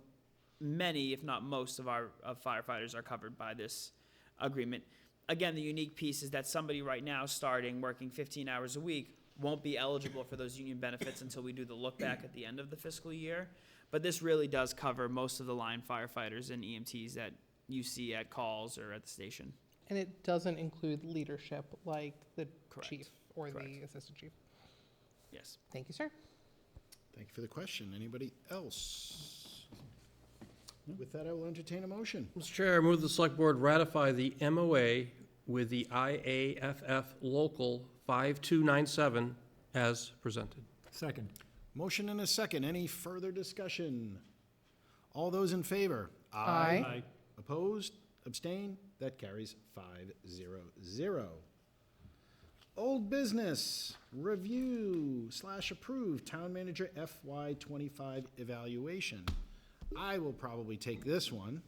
many, if not most, of our firefighters are covered by this agreement. Again, the unique piece is that somebody right now starting working 15 hours a week won't be eligible for those union benefits until we do the look back at the end of the fiscal year. But this really does cover most of the line firefighters and EMTs that you see at calls or at the station. And it doesn't include leadership like the Correct. chief or Correct. the assistant chief. Yes. Thank you, sir. Thank you for the question. Anybody else? With that, I will entertain a motion. Mr. Chair, I move the Select Board ratify the MOA with the IAFF Local 5297 as presented. Second. Motion and a second. Any further discussion? All those in favor? Aye. Opposed? Abstain? That carries 5-0-0. Old business, review/approve town manager FY25 evaluation. I will probably take this one.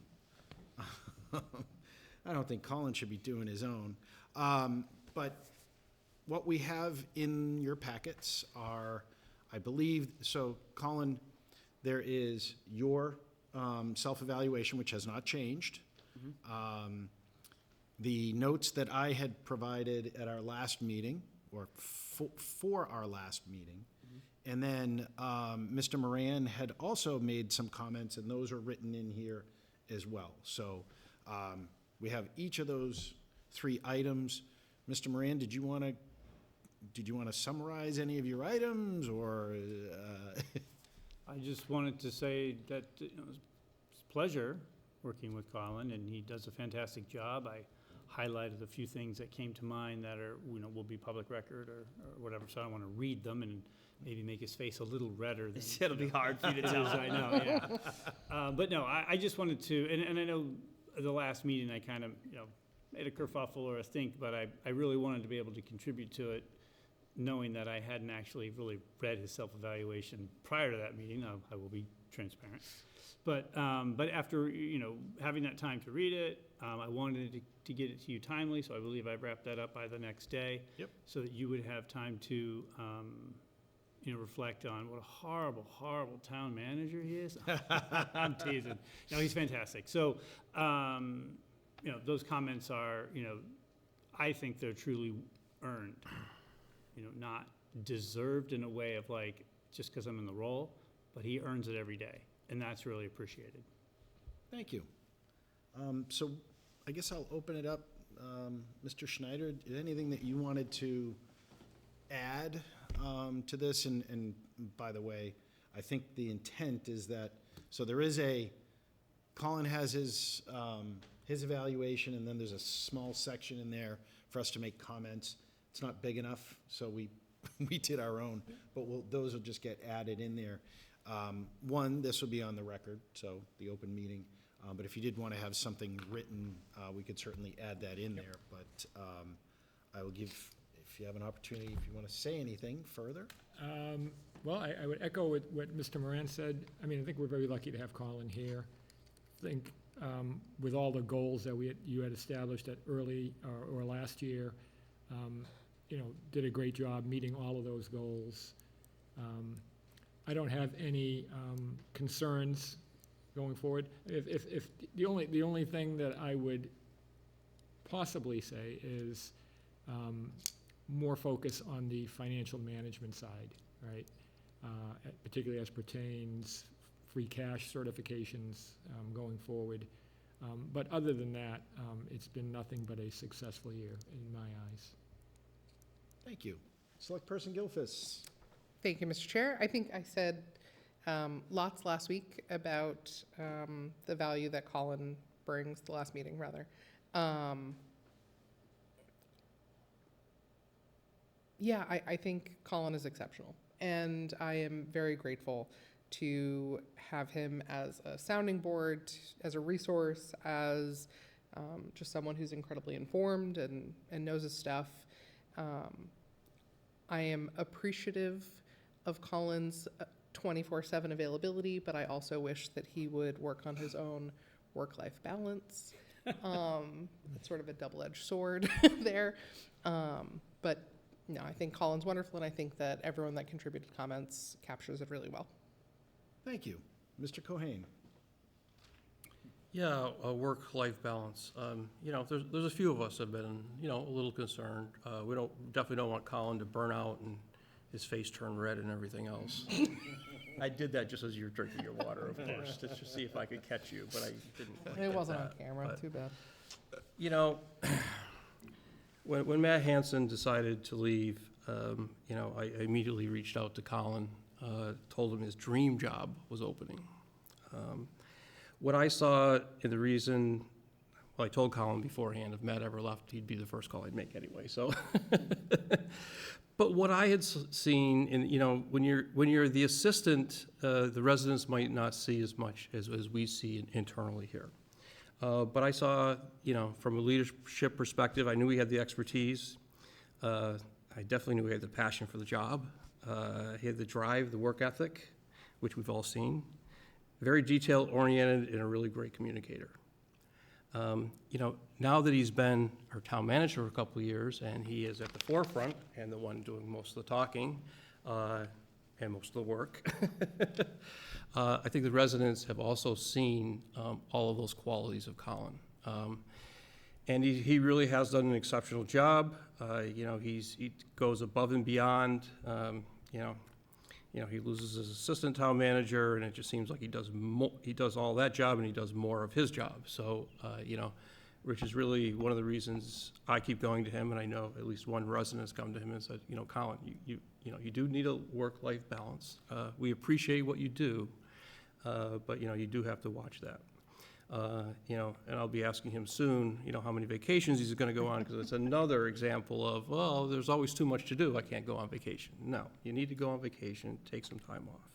I don't think Colin should be doing his own. But what we have in your packets are, I believe, so Colin, there is your self-evaluation, which has not changed. The notes that I had provided at our last meeting, or for our last meeting. And then Mr. Moran had also made some comments, and those are written in here as well. So we have each of those 3 items. Mr. Moran, did you want to summarize any of your items, or? I just wanted to say that it's a pleasure working with Colin, and he does a fantastic job. I highlighted a few things that came to mind that are, will be public record or whatever, so I don't want to read them and maybe make his face a little redder than. It'll be hard for you to it is, tell. I know, yeah. But no, I just wanted to, and I know the last meeting I kind of, made a kerfuffle or a stink, but I really wanted to be able to contribute to it, knowing that I hadn't actually really read his self-evaluation prior to that meeting. I will be transparent. But after, having that time to read it, I wanted to get it to you timely, so I believe I wrapped that up by the next day. Yep. So that you would have time to, reflect on what a horrible, horrible town manager he is. I'm teasing. No, he's fantastic. So, those comments are, I think they're truly earned, not deserved in a way of like, just because I'm in the role, but he earns it every day, and that's really appreciated. Thank you. So I guess I'll open it up. Mr. Schneider, anything that you wanted to add to this? And by the way, I think the intent is that, so there is Colin has his evaluation, and then there's a small section in there for us to make comments. It's not big enough, so we did our own, but those will just get added in there. This will be on the record, so the open meeting. But if you did want to have something written, we could certainly add that in there. But I will give, if you have an opportunity, if you want to say anything further. Well, I would echo what Mr. Moran said. I mean, I think we're very lucky to have Colin here. I think with all the goals that you had established at early or last year, did a great job meeting all of those goals. I don't have any concerns going forward. If the only thing that I would possibly say is more focus on the financial management side, right? Particularly as pertains free cash certifications going forward. But other than that, it's been nothing but a successful year in my eyes. Thank you. Select Person Gilfus. Thank you, Mr. Chair. I think I said lots last week about the value that Colin brings, the last meeting, rather. I think Colin is exceptional, and I am very grateful to have him as a sounding board, as a resource, as just someone who's incredibly informed and knows his stuff. I am appreciative of Colin's 24/7 availability, but I also wish that he would work on his own work-life balance. It's sort of a double-edged sword there. But no, I think Colin's wonderful, and I think that everyone that contributed comments captures it really well. Thank you. Mr. Cohen. Yeah, a work-life balance. There's a few of us have been, a little concerned. We definitely don't want Colin to burn out and his face turn red and everything else. I did that just as you were drinking your water, of course, just to see if I could catch you, but I didn't. It wasn't on camera, too bad. When Matt Hansen decided to leave, I immediately reached out to Colin, told him his dream job was opening. What I saw in the reason, well, I told Colin beforehand, if Matt ever left, he'd be the first call I'd make anyway, so. But what I had seen, when you're the assistant, the residents might not see as much as we see internally here. But I saw, from a leadership perspective, I knew he had the expertise. I definitely knew he had the passion for the job. He had the drive, the work ethic, which we've all seen. Very detail-oriented and a really great communicator. Now that he's been our town manager for a couple of years, and he is at the forefront and the one doing most of the talking and most of the work, I think the residents have also seen all of those qualities of Colin. And he really has done an exceptional job. He goes above and beyond. He loses his assistant town manager, and it just seems like he does all that job, and he does more of his job. So, Rich is really one of the reasons I keep going to him, and I know at least one resident has come to him and said, Colin, you do need a work-life balance. We appreciate what you do, but, you do have to watch that. And I'll be asking him soon, how many vacations he's gonna go on, because it's another example of, well, there's always too much to do, I can't go on vacation. No, you need to go on vacation, take some time off.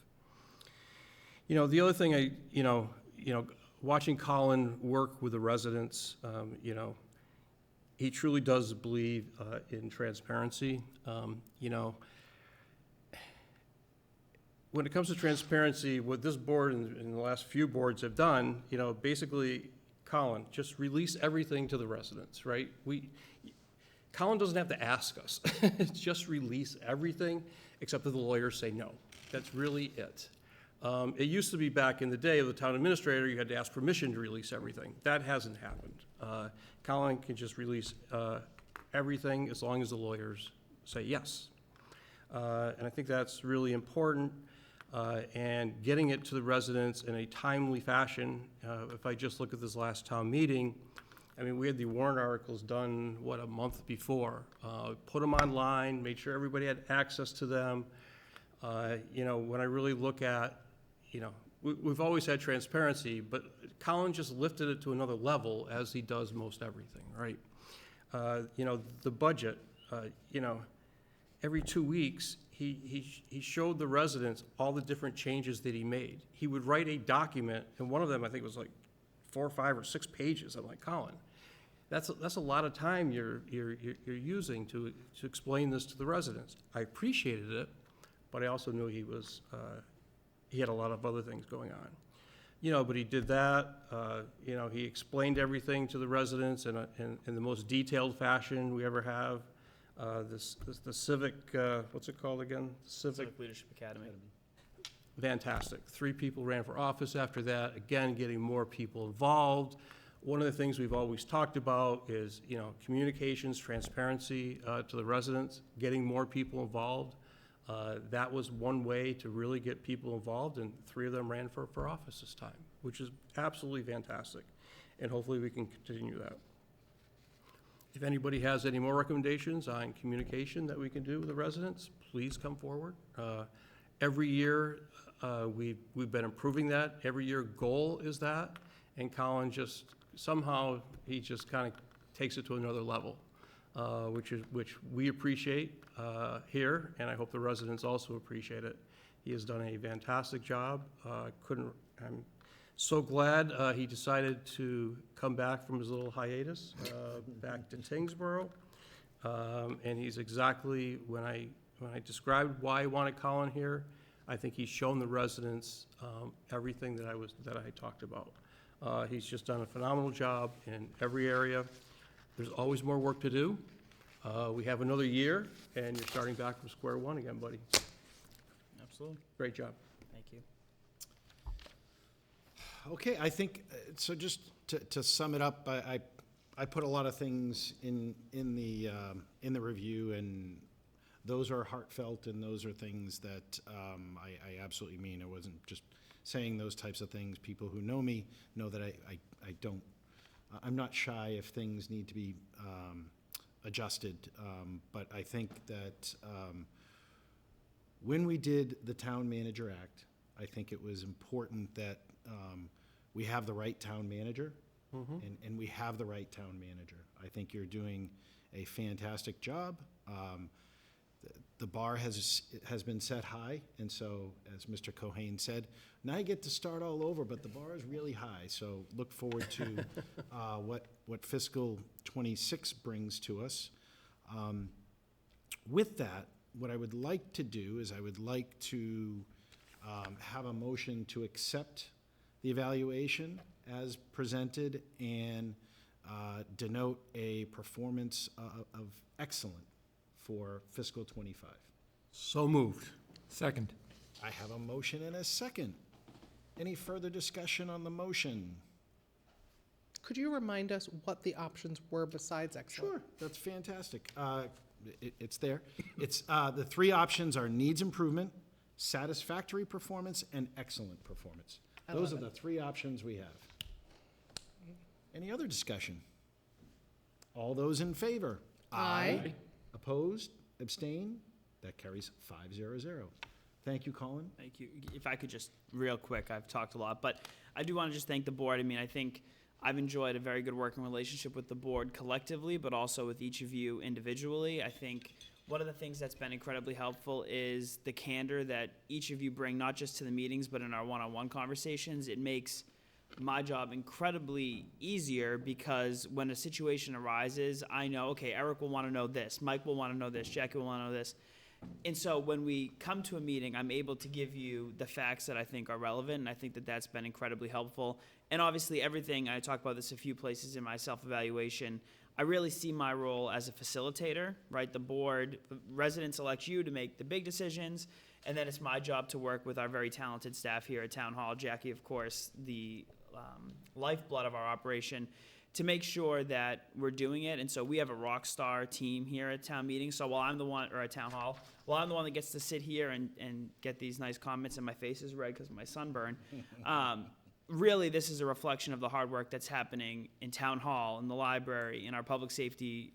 The other thing watching Colin work with the residents, he truly does believe in transparency. When it comes to transparency, what this board and the last few boards have done, basically, Colin, just release everything to the residents, right? Colin doesn't have to ask us. Just release everything, except that the lawyers say no. That's really it. It used to be back in the day of the town administrator, you had to ask permission to release everything. That hasn't happened. Colin can just release everything as long as the lawyers say yes. And I think that's really important. And getting it to the residents in a timely fashion. If I just look at this last town meeting, we had the warrant articles done, a month before. Put them online, made sure everybody had access to them. When I really look at, we've always had transparency, but Colin just lifted it to another level, as he does most everything, right? The budget, every 2 weeks, he showed the residents all the different changes that he made. He would write a document, and one of them I think was like 4 or 5 or 6 pages. I'm like, Colin, that's a lot of time you're using to explain this to the residents. I appreciated it, but I also knew he had a lot of other things going on. But he did that. He explained everything to the residents in the most detailed fashion we ever have. The civic, what's it called again? Civic Leadership Academy. Fantastic. 3 people ran for office after that. Again, getting more people involved. One of the things we've always talked about is, communications, transparency to the residents, getting more people involved. That was one way to really get people involved, and 3 of them ran for office this time, which is absolutely fantastic. And hopefully we can continue that. If anybody has any more recommendations on communication that we can do with the residents, please come forward. Every year, we've been improving that. Every year goal is that, and Colin somehow he just kind of takes it to another level, which we appreciate here, and I hope the residents also appreciate it. He has done a fantastic job. I'm so glad he decided to come back from his little hiatus back to Tyngsborough. And he's exactly, when I described why I wanted Colin here, I think he's shown the residents everything that I talked about. He's just done a phenomenal job in every area. There's always more work to do. We have another year, and you're starting back from square one again, buddy. Absolutely. Great job. Thank you. Okay, I think, so just to sum it up, I put a lot of things in the review, and those are heartfelt, and those are things that I absolutely mean. I wasn't just saying those types of things. People who know me know that I don't, I'm not shy if things need to be adjusted, but I think that when we did the Town Manager Act, I think it was important that we have the right town manager, and we have the right town manager. I think you're doing a fantastic job. The bar has been set high, and so, as Mr. Cohane said, now you get to start all over, but the bar is really high, so look forward to what fiscal '26 brings to us. With that, what I would like to do is I would like to have a motion to accept the evaluation as presented and denote a performance of excellent for fiscal '25. So moved. Second. I have a motion and a second. Any further discussion on the motion? Could you remind us what the options were besides excellent? Sure, that's fantastic. It's there. It's, the three options are needs improvement, satisfactory performance, and excellent performance. I Those are love the three options we have. Any other discussion? All those in favor? Aye. Opposed? Abstain? That carries 5-0-0. Thank you, Colin. Thank you. If I could just, real quick, I've talked a lot, but I do want to just thank the board. I mean, I think I've enjoyed a very good working relationship with the board collectively, but also with each of you individually. I think one of the things that's been incredibly helpful is the candor that each of you bring, not just to the meetings, but in our one-on-one conversations. It makes my job incredibly easier because when a situation arises, I know, okay, Eric will want to know this, Mike will want to know this, Jackie will want to know this. And so when we come to a meeting, I'm able to give you the facts that I think are relevant, and I think that that's been incredibly helpful. And obviously everything, I talk about this a few places in my self-evaluation, I really see my role as a facilitator, right? The board, residents elect you to make the big decisions, and then it's my job to work with our very talented staff here at Town Hall. Jackie, of course, the lifeblood of our operation, to make sure that we're doing it. And so we have a rock star team here at town meeting. So while I'm the one, or at town hall, while I'm the one that gets to sit here and get these nice comments, and my face is red because of my sunburn, really this is a reflection of the hard work that's happening in town hall, in the library, in our public safety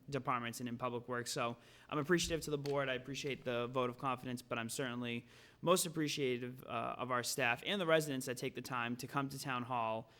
departments, and in public works. So I'm appreciative to the board. I appreciate the vote of confidence, but I'm certainly most appreciative of our staff and the residents that take the time to come to town hall.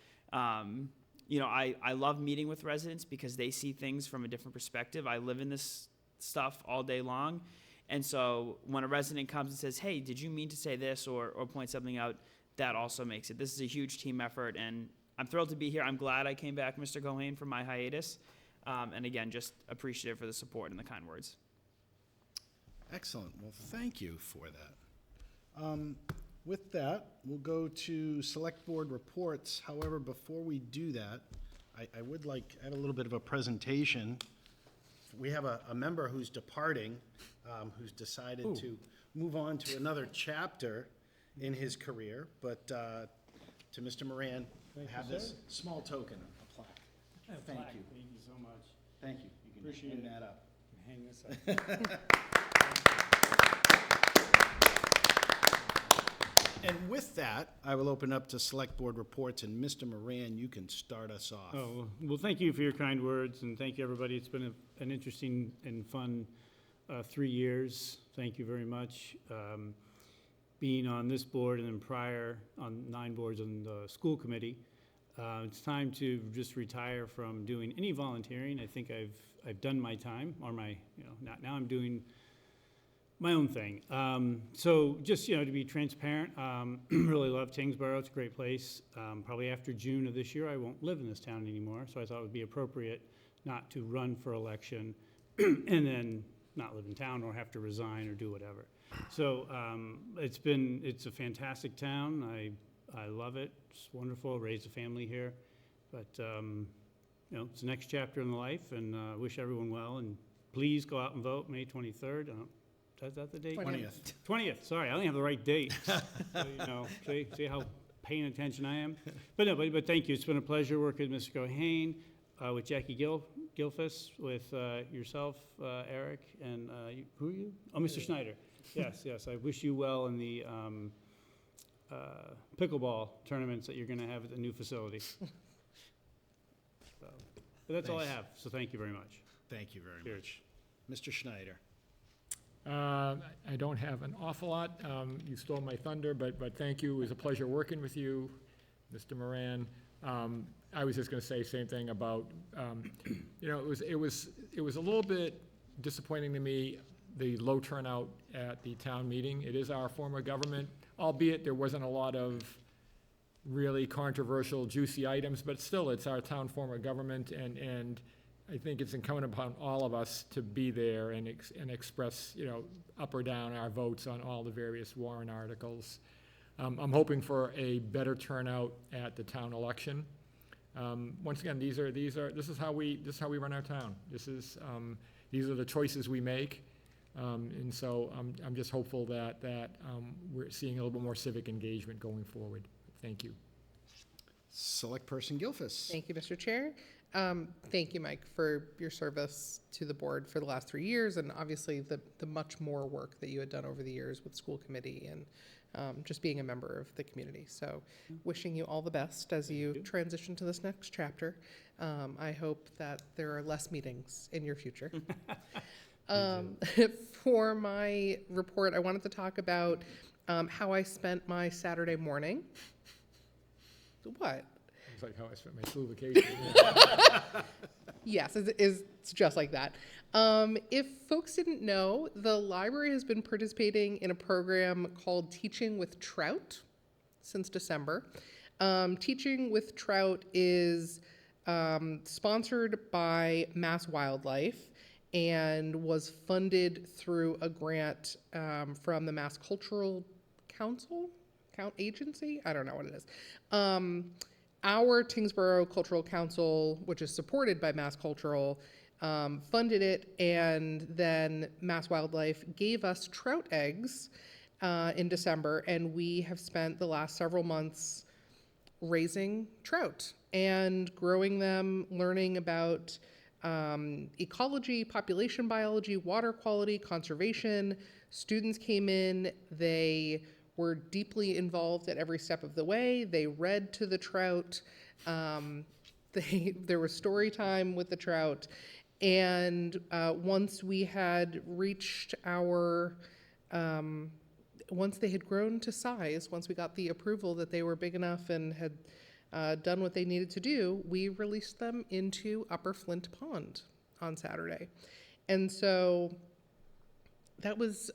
You know, I love meeting with residents because they see things from a different perspective. I live in this stuff all day long. And so when a resident comes and says, hey, did you mean to say this, or point something out, that also makes it. This is a huge team effort, and I'm thrilled to be here. I'm glad I came back, Mr. Cohane, from my hiatus. And again, just appreciative for the support and the kind words. Excellent. Well, thank you for that. With that, we'll go to select board reports. However, before we do that, I would like to add a little bit of a presentation. We have a member who's departing, who's decided to move on to another chapter in his career. But to Mr. Moran, I have this small token, a plaque. Thank you. Thank you so much. Thank you. You can Appreciate hang it. that up. Hang this up. And with that, I will open up to select board reports, and Mr. Moran, you can start us off. Oh, well, thank you for your kind words, and thank you, everybody. It's been an interesting and fun 3 years. Thank you very much. Being on this board and then prior on 9 boards on the school committee, it's time to just retire from doing any volunteering. I think I've done my time, or now I'm doing my own thing. So just, to be transparent, really love Tyngsborough. It's a great place. Probably after June of this year, I won't live in this town anymore, so I thought it would be appropriate not to run for election and then not live in town or have to resign or do whatever. So it's a fantastic town. I love it. It's wonderful. Raised a family here. But, it's the next chapter in life, and wish everyone well. And please go out and vote May 23rd. Is that the date? 20th. 20th, sorry, I only have the right date. So, see how paying attention I am? But thank you, it's been a pleasure working with Mr. Cohane, with Jackie Gilfus, with yourself, Eric, and who are you? Oh, Mr. Schneider. Yes, I wish you well in the pickleball tournaments that you're gonna have at the new facility. But that's all I have, so thank you very much. Thank you very Cheers. much. Mr. Schneider. I don't have an awful lot. You stole my thunder, but thank you. It was a pleasure working with you, Mr. Moran. I was just going to say the same thing about, it was a little bit disappointing to me the low turnout at the town meeting. It is our form of government, albeit there wasn't a lot of really controversial, juicy items, but still, it's our town form of government, and I think it's incumbent upon all of us to be there and express, up or down our votes on all the various warrant articles. I'm hoping for a better turnout at the town election. Once again, this is how we run our town. These are the choices we make. And so I'm just hopeful that we're seeing a little bit more civic engagement going forward. Thank you. Select Person Gilfus. Thank you, Mr. Chair. Thank you, Mike, for your service to the board for the last 3 years, and obviously the much more work that you had done over the years with school committee and just being a member of the community. So wishing you all the best as you transition to this next chapter. I hope that there are less meetings in your future. For my report, I wanted to talk about how I spent my Saturday morning. What? It's like how I spent my school vacation. Yes, it's just like that. If folks didn't know, the library has been participating in a program called Teaching with Trout since December. Teaching with Trout is sponsored by Mass Wildlife and was funded through a grant from the Mass Cultural Agency? I don't know what it is. Our Tyngsborough Cultural Council, which is supported by Mass Cultural, funded it, and then Mass Wildlife gave us trout eggs in December, and we have spent the last several months raising trout and growing them, learning about ecology, population biology, water quality, conservation. Students came in, they were deeply involved at every step of the way. They read to the trout. There was story time with the trout. And once we had reached once they had grown to size, once we got the approval that they were big enough and had done what they needed to do, we released them into Upper Flint Pond on Saturday. And so that was,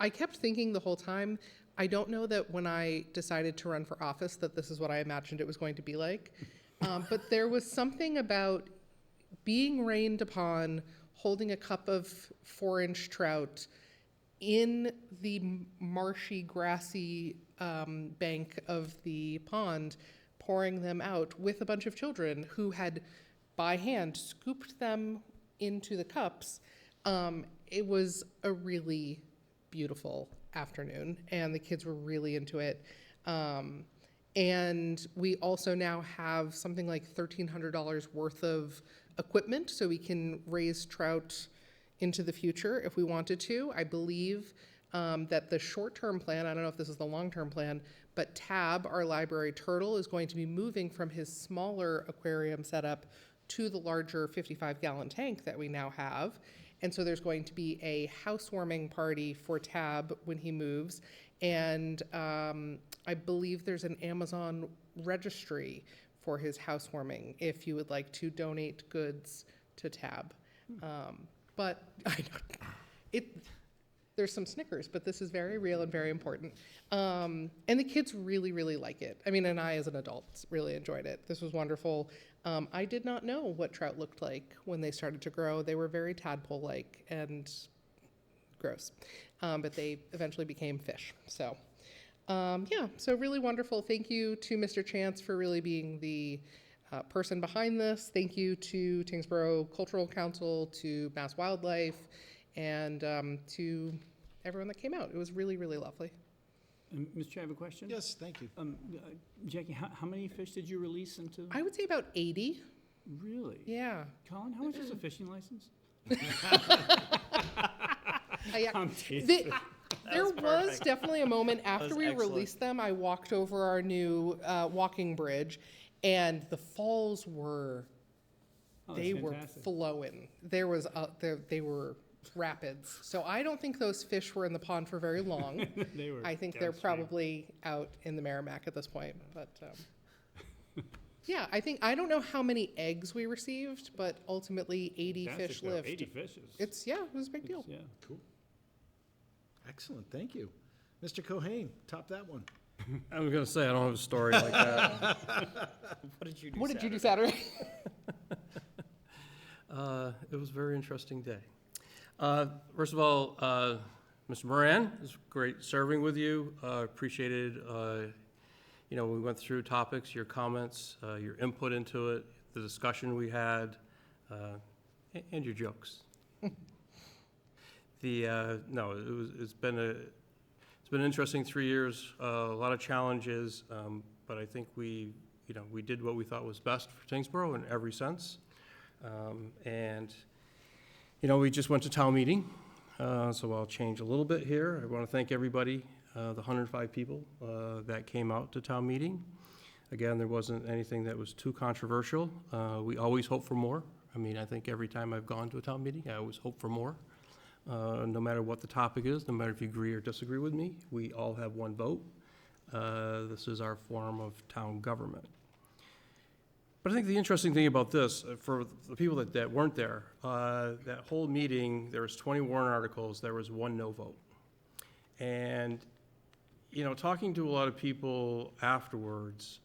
I kept thinking the whole time, I don't know that when I decided to run for office that this is what I imagined it was going to be like. But there was something about being rained upon, holding a cup of 4-inch trout in the marshy, grassy bank of the pond, pouring them out with a bunch of children who had, by hand, scooped them into the cups. It was a really beautiful afternoon, and the kids were really into it. And we also now have something like $1,300 worth of equipment, so we can raise trout into the future if we wanted to. I believe that the short-term plan, I don't know if this is the long-term plan, but Tab, our library turtle, is going to be moving from his smaller aquarium setup to the larger 55-gallon tank that we now have. And so there's going to be a housewarming party for Tab when he moves. And I believe there's an Amazon registry for his housewarming if you would like to donate goods to Tab. But I don't, there's some Snickers, but this is very real and very important. And the kids really, really like it. I mean, and I as an adult really enjoyed it. This was wonderful. I did not know what trout looked like when they started to grow. They were very tadpole-like and gross, but they eventually became fish. So, yeah, so really wonderful. Thank you to Mr. Chance for really being the person behind this. Thank you to Tyngsborough Cultural Council, to Mass Wildlife, and to everyone that came out. It was really, really lovely. Mr. Chair, I have a question. Yes, thank you. Jackie, how many fish did you release into? I would say about 80. Really? Yeah. Colin, how much is a fishing license? Yeah. I'm teasing. There was definitely a moment after was we excellent. released them, I walked over our new walking bridge, and the falls were, Oh, they that's were fantastic. flowing. There was, they were rapids. So I don't think those fish were in the pond for very long. They were I think they're downstream. probably out in the Merrimack at this point, but Yeah, I don't know how many eggs we received, but ultimately 80 Fantastic, fish though. lived. 80 fishes. It was a big deal. Yeah. Cool. Excellent, thank you. Mr. Cohen, top that one. I was gonna say, I don't have a story like that. What did you do What did you do Saturday? Saturday? It was a very interesting day. First of all, Mr. Moran, it was great serving with you. Appreciated, we went through topics, your comments, your input into it, the discussion we had, and your jokes. It's been an interesting 3 years, a lot of challenges, but I think we did what we thought was best for Tyngsborough in every sense. We just went to town meeting, so I'll change a little bit here. I want to thank everybody, the 105 people that came out to town meeting. Again, there wasn't anything that was too controversial. We always hope for more. I think every time I've gone to a town meeting, I always hope for more. No matter what the topic is, no matter if you agree or disagree with me, we all have one vote. This is our form of town government. But I think the interesting thing about this, for the people that weren't there, that whole meeting, there was 20 warrant articles, there was one no vote. And, talking to a lot of people afterwards,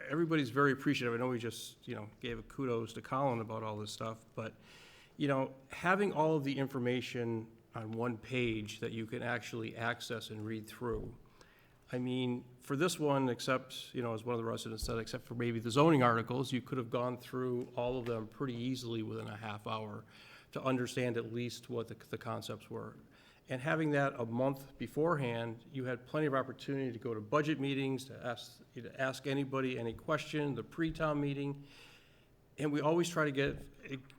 everybody's very appreciative. I know we just, gave a kudos to Colin about all this stuff, but, having all of the information on one page that you can actually access and read through, for this one, except, as one of the residents said, except for maybe the zoning articles, you could have gone through all of them pretty easily within a half hour to understand at least what the concepts were. And having that a month beforehand, you had plenty of opportunity to go to budget meetings, to ask anybody any question, the pre-town meeting. And we always try to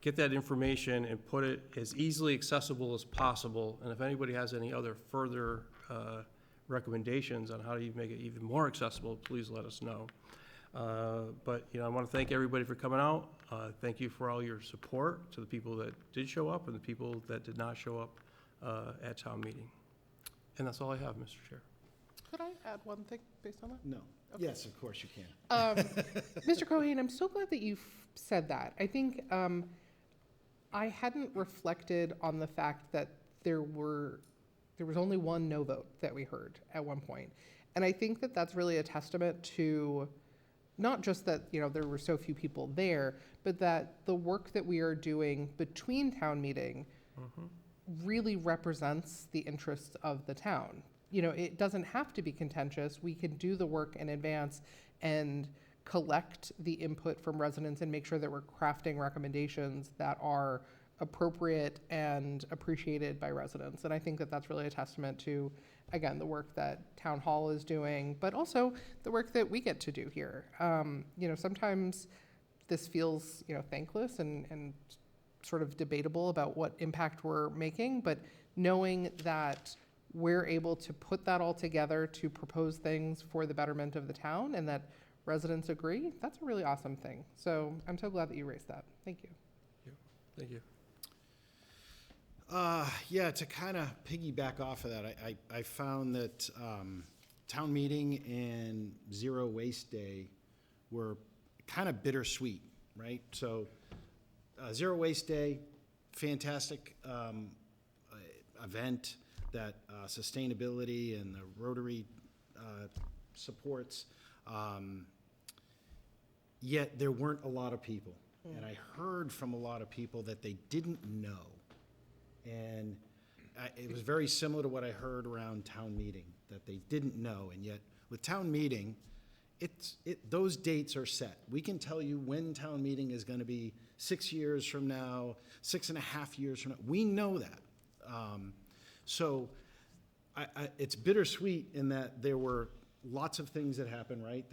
get that information and put it as easily accessible as possible. And if anybody has any other further recommendations on how to make it even more accessible, please let us know. But I want to thank everybody for coming out. Thank you for all your support to the people that did show up and the people that did not show up at town meeting. And that's all I have, Mr. Chair. Could I add one thing based on that? No. Okay. Yes, of course you can. Mr. Cohen, I'm so glad that you said that. I think I hadn't reflected on the fact that there was only one no vote that we heard at one point. And I think that that's really a testament to not just that, there were so few people there, but that the work that we are doing between town meeting really represents the interests of the town. It doesn't have to be contentious. We can do the work in advance and collect the input from residents and make sure that we're crafting recommendations that are appropriate and appreciated by residents. And I think that that's really a testament to, again, the work that Town Hall is doing, but also the work that we get to do here. Sometimes this feels, thankless and sort of debatable about what impact we're making, but knowing that we're able to put that all together to propose things for the betterment of the town and that residents agree, that's a really awesome thing. So I'm so glad that you raised that. Thank you. Thank you. Yeah, to kind of piggyback off of that, I found that town meeting and Zero Waste Day were kind of bittersweet, right? So Zero Waste Day, fantastic event that sustainability and the Rotary supports, yet there weren't a lot of people. And I heard from a lot of people that they didn't know. And it was very similar to what I heard around town meeting, that they didn't know. And yet with town meeting, those dates are set. We can tell you when town meeting is going to be 6 years from now, 6.5 years from now. We know that. So it's bittersweet in that there were lots of things that happened, right?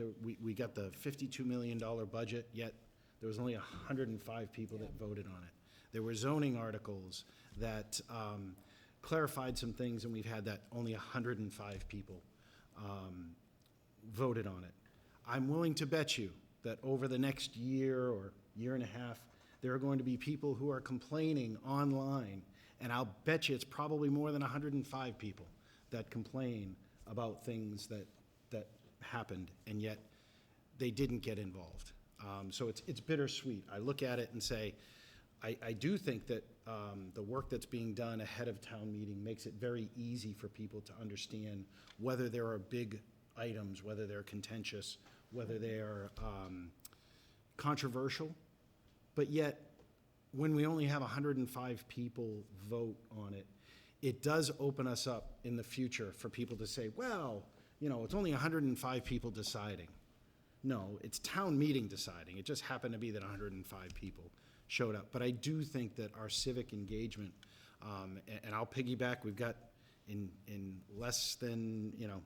We got the $52 million budget, yet there was only 105 people that voted on it. There were zoning articles that clarified some things, and we've had that only 105 people voted on it. I'm willing to bet you that over the next year or year and a half, there are going to be people who are complaining online, and I'll bet you it's probably more than 105 people that complain about things that happened, and yet they didn't get involved. So it's bittersweet. I look at it and say, I do think that the work that's being done ahead of town meeting makes it very easy for people to understand whether there are big items, whether they're contentious, whether they are controversial. But yet, when we only have 105 people vote on it, it does open us up in the future for people to say, well, you know, it's only 105 people deciding. No, it's town meeting deciding. It just happened to be that 105 people showed up. But I do think that our civic engagement, and I'll piggyback, we've got in less than, you know,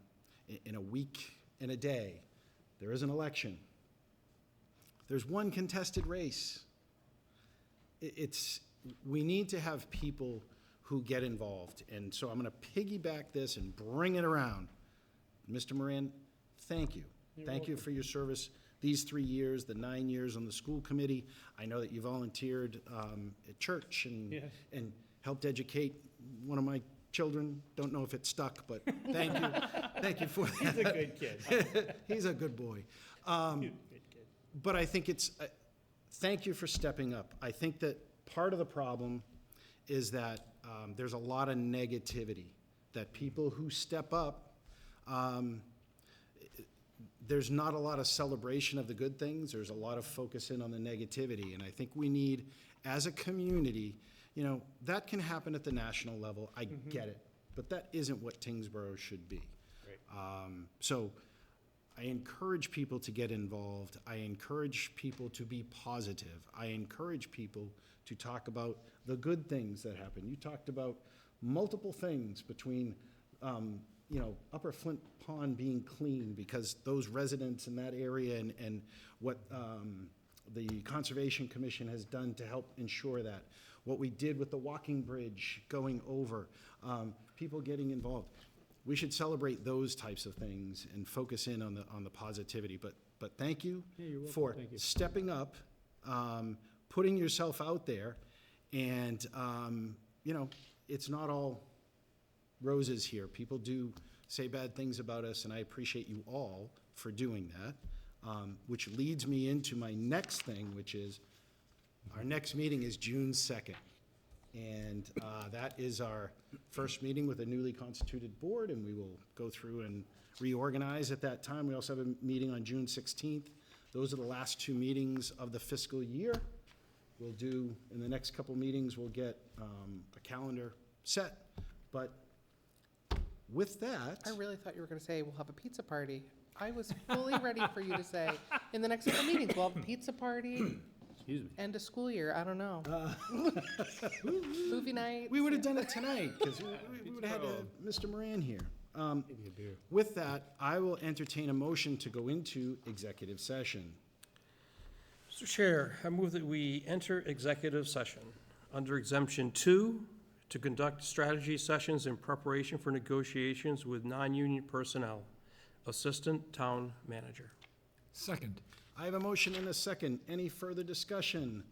in a week and a day, there is an election. There's one contested race. We need to have people who get involved. And so I'm going to piggyback this and bring it around. Mr. Moran, thank you. Thank you for your service these 3 years, the 9 years on the school committee. I know that you volunteered at church and helped educate one of my children. Don't know if it stuck, but thank you. Thank you for that. He's a good kid. He's a good boy. But I think thank you for stepping up. I think that part of the problem is that there's a lot of negativity, that people who step up, there's not a lot of celebration of the good things. There's a lot of focus in on the negativity. And I think we need, as a community, you know, that can happen at the national level. I get it. But that isn't what Tyngsborough should be. Right. So I encourage people to get involved. I encourage people to be positive. I encourage people to talk about the good things that happen. You talked about multiple things between, you know, Upper Flint Pond being clean because those residents in that area and what the Conservation Commission has done to help ensure that. What we did with the walking bridge going over, people getting involved. We should celebrate those types of things and focus in on the positivity. But thank you for stepping up, putting yourself out there, and you know, it's not all roses here. People do say bad things about us, and I appreciate you all for doing that, which leads me into my next thing, which is our next meeting is June 2nd. And that is our first meeting with a newly constituted board, and we will go through and reorganize at that time. We also have a meeting on June 16th. Those are the last 2 meetings of the fiscal year. We'll do, in the next couple meetings, we'll get a calendar set. But with that, I really thought you were going to say, we'll have a pizza party. I was fully ready for you to say, in the next couple meetings, we'll have a pizza party. Excuse me. End of school year, I don't know. Movie night. we would have done it tonight, because we would have had Mr. Moran here. Maybe a beer. With that, I will entertain a motion to go into executive session. Mr. Chair, I move that we enter executive session under exemption 2 to conduct strategy sessions in preparation for negotiations with non-union personnel. Assistant Town Manager. Second. I have a motion and a second. Any further discussion?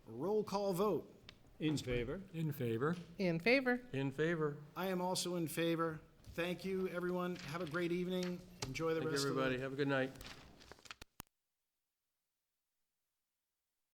Roll call vote. In favor? In favor. In favor. In favor. I am also in favor. Thank you, everyone. Have a great evening. Enjoy the Thank you, rest of the... everybody. Have a good night.